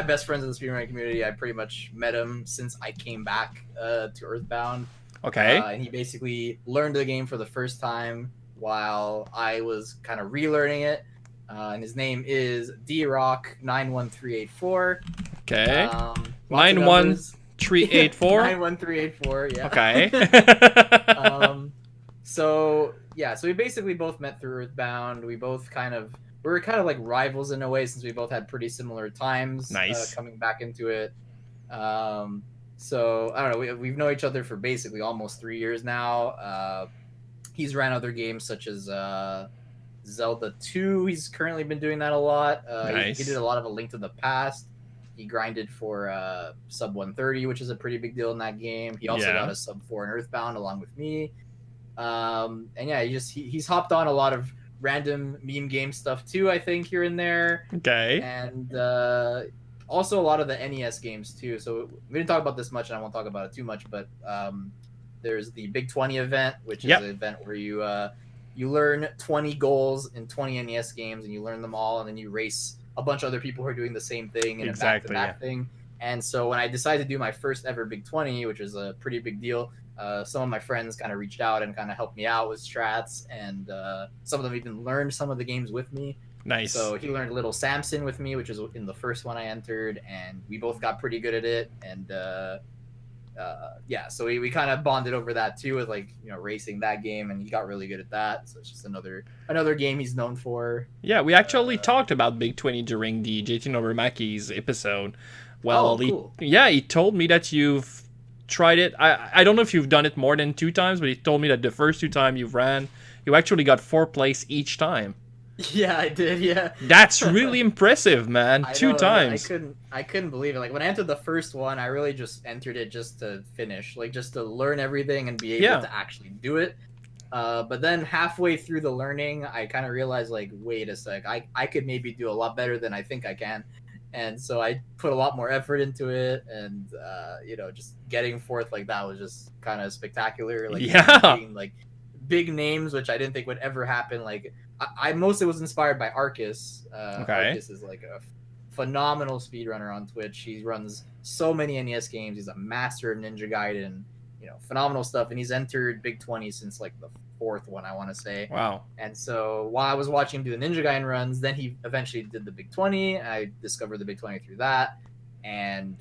best friends in the speedrunning community. I pretty much met him since I came back to Earthbound. Okay. And he basically learned the game for the first time while I was kind of relearning it. And his name is DRock91384. Okay. 91384. 91384. Yeah. Okay. So we basically both met through Earthbound. We were kind of like rivals in a way since we both had pretty similar times. Nice. Coming back into it. So I don't know. We've known each other for basically almost 3 years now. He's ran other games such as Zelda 2. He's currently been doing that a lot. Nice. He did a lot of A Link to the Past. He grinded for sub 130, which is a pretty big deal in that game. He also got a sub 4 in Earthbound along with me. And yeah, he's hopped on a lot of random meme game stuff too, I think, here and there. Okay. And also a lot of the NES games too. So we didn't talk about this much, and I won't talk about it too much, but there's the Big 20 event, which is an event where you learn 20 goals in 20 NES games, and you learn them all, and then you race a bunch of other people who are doing the same thing in a back-to-back thing. And so when I decided to do my first ever Big 20, which is a pretty big deal, Some of my friends kind of reached out and kind of helped me out with strats, and some of them even learned some of the games with me. Nice. So he learned Little Samson with me, which is in the first one I entered, and we both got pretty good at it. And yeah, so we kind of bonded over that too, with like, you know, racing that game, and he got really good at that. So it's just another game he's known for. Yeah, we actually talked about Big 20 during the JT Nobrimaki's episode. Well, cool. He told me that you've tried it. I don't know if you've done it more than 2 times, but he told me that the first 2 times you've ran, you actually got 4th place each time. Yeah, I did. Yeah, that's really impressive, man. 2 times. I couldn't believe it. Like when I entered the first one, I really just entered it just to finish, like just to learn everything and be able to actually do it. But then halfway through the learning, I kind of realized, like, wait a sec, I could maybe do a lot better than I think I can. And so I put a lot more effort into it, and you know, just getting 4th like that was just kind of spectacular. Like, being, like, big names, which I didn't think would ever happen. Like, I mostly was inspired by Arcus. Arcus is like a phenomenal speedrunner on Twitch. He runs so many NES games. He's a master of Ninja Gaiden. You know, phenomenal stuff. And he's entered Big 20 since like the 4th one, I want to say. Wow. And so while I was watching him do the Ninja Gaiden runs, then he eventually did the Big 20. I discovered the Big 20 through that. And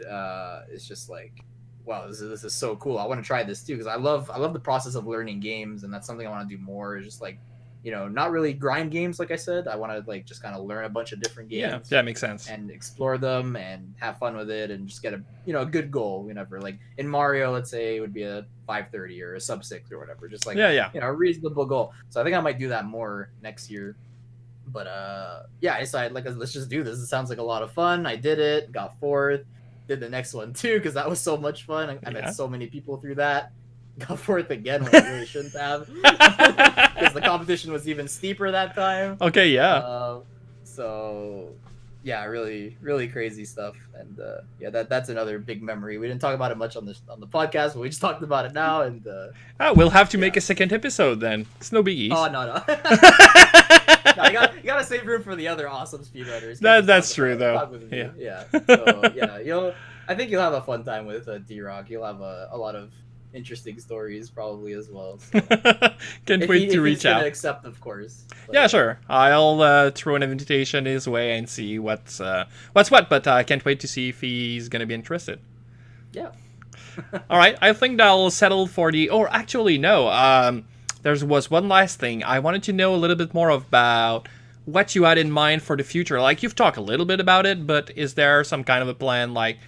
it's just like, wow, this is so cool. I want to try this too, because I love the process of learning games, and that's something I want to do more. Is just like, you know, not really grind games, like I said. I want to like just kind of learn a bunch of different games. Yeah, that makes sense. And explore them and have fun with it, and just get a good goal. Whenever, like in Mario, let's say it would be a 530 or a sub 6 or whatever. Just like, you know, a reasonable goal. So I think I might do that more next year. But yeah, I decided, like, let's just do this. It sounds like a lot of fun. I did it, got 4th. Did the next one too, because that was so much fun. I met so many people through that. Got 4th again when I really shouldn't have, because the competition was even steeper that time. Okay, yeah. So yeah, really, really crazy stuff. And yeah, that's another big memory. We didn't talk about it much on the podcast, but we just talked about it now. And we'll have to make a second episode then. It's no biggie. Oh no. No, you gotta save room for the other awesome speedrunners. That's true, though. Yeah. So yeah, I think you'll have a fun time with D-Rock. You'll have a lot of interesting stories probably as well. So. Can't wait to reach out. Accept, of course. But, yeah, sure. I'll throw an invitation his way and see what's what. But I can't wait to see if he's gonna be interested. Yeah. All right. I think that'll settle for the. Or actually, no. There was one last thing. I wanted to know a little bit more about what you had in mind for the future. Like, you've talked a little bit about it, but is there some kind of a plan? Like,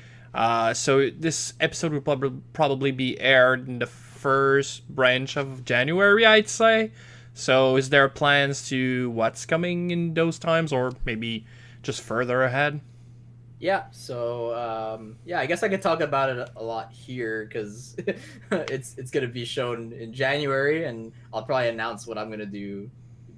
so this episode will probably be aired in the first branch of January, I'd say. So is there plans to what's coming in those times, or maybe just further ahead? Yeah, so yeah, I guess I could talk about it a lot here, because it's gonna be shown in January, and I'll probably announce what I'm gonna do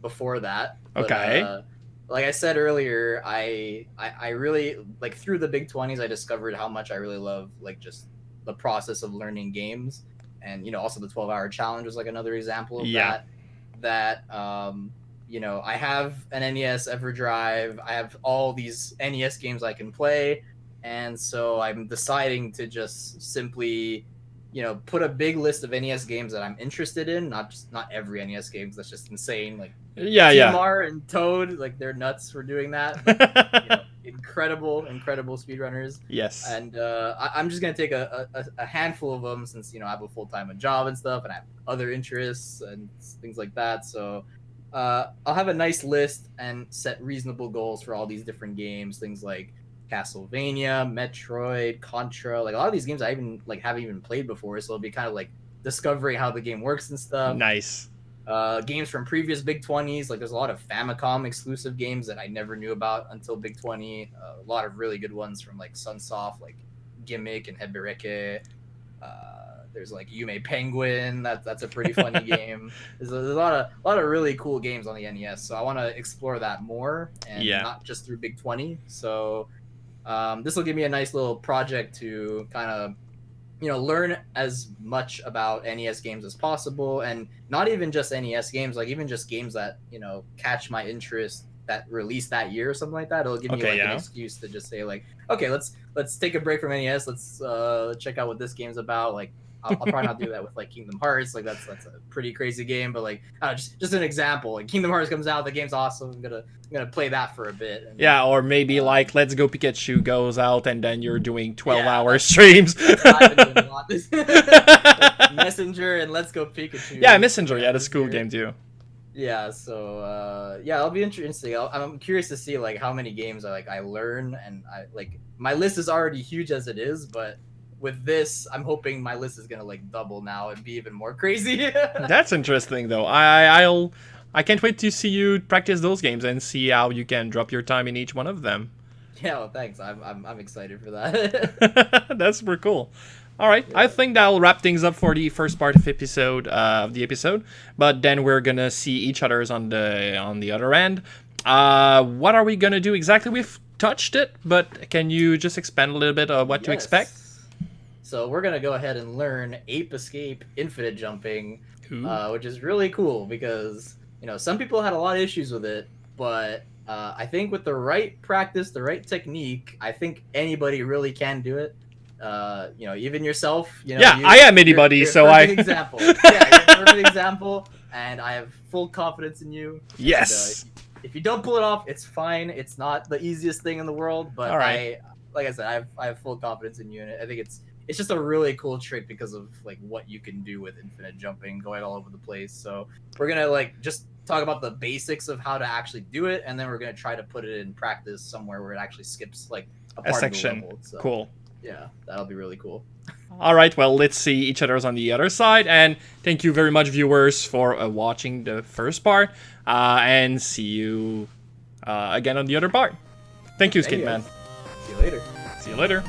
before that. But, okay. Like I said earlier, I really, like, through the Big 20s, I discovered how much I really love, like, just the process of learning games, and, you know, also the 12-hour challenge was like another example of that. You know, I have an NES EverDrive. I have all these NES games I can play. And so I'm deciding to just simply, you know, put a big list of NES games that I'm interested in. Not every NES game. That's just insane. Like, TMR and Toad, like, they're nuts for doing that. But, you know, incredible speedrunners. Yes. And I'm just going to take a handful of them, since, you know, I have a full-time job and stuff, and I have other interests and things like that. So I'll have a nice list and set reasonable goals for all these different games. Things like Castlevania, Metroid, Contra. Like, a lot of these games I haven't even played before, so it'll be kind of like discovering how the game works and stuff. Nice. Games from previous Big 20s. Like, there's a lot of Famicom exclusive games that I never knew about until Big 20. A lot of really good ones from, like, Sunsoft, like Gimmick and Hebereke. There's like Yume Penguin. That's a pretty funny game. There's a lot of really cool games on the NES. So I want to explore that more, and not just through Big 20. So this will give me a nice little project to kind of, you know, learn as much about NES games as possible, and not even just NES games, like even just games that, you know, catch my interest that released that year or something like that. It'll give me an excuse to just say, like, okay, let's take a break from NES. Let's check out what this game's about. Like, I'll probably not do that with like Kingdom Hearts. Like that's a pretty crazy game, but like just an example. Like Kingdom Hearts comes out, the game's awesome. I'm gonna play that for a bit. And, yeah, or maybe like Let's Go Pikachu goes out, and then you're doing 12-hour streams. I've been doing a lot this Messenger and Let's Go Pikachu. Yeah, Messenger. Yeah, that's a cool game too. Yeah, so yeah, it'll be interesting. I'm curious to see like how many games I learn, and I like my list is already huge as it is, but with this, I'm hoping my list is gonna like double now and be even more crazy. That's interesting though. I can't wait to see you practice those games and see how you can drop your time in each one of them. Yeah, well, thanks. I'm excited for that. That's super cool. All right, yeah. I think that'll wrap things up for the first part of the episode. But then we're gonna see each other's on the other end. What are we gonna do exactly? We've touched it, but can you just expand a little bit on what to expect? So we're gonna go ahead and learn Ape Escape infinite jumping, which is really cool because some people had a lot of issues with it, but I think with the right practice, the right technique, I think anybody really can do it. Even yourself. Yeah, I am anybody, so I. Example. Yeah, you're a perfect example, and I have full confidence in you. Yes. And, if you don't pull it off, it's fine. It's not the easiest thing in the world, but like I said, I have full confidence in you, and I think it's just a really cool trick because of like what you can do with infinite jumping, going all over the place. So we're gonna like just talk about the basics of how to actually do it, and then we're gonna try to put it in practice somewhere where it actually skips like a part section. Of the level. So, cool. Yeah, that'll be really cool. All right, well, let's see each other's on the other side, and thank you very much, viewers, for watching the first part, and see you again on the other part. Thank you, Skateman. See you later. See you later.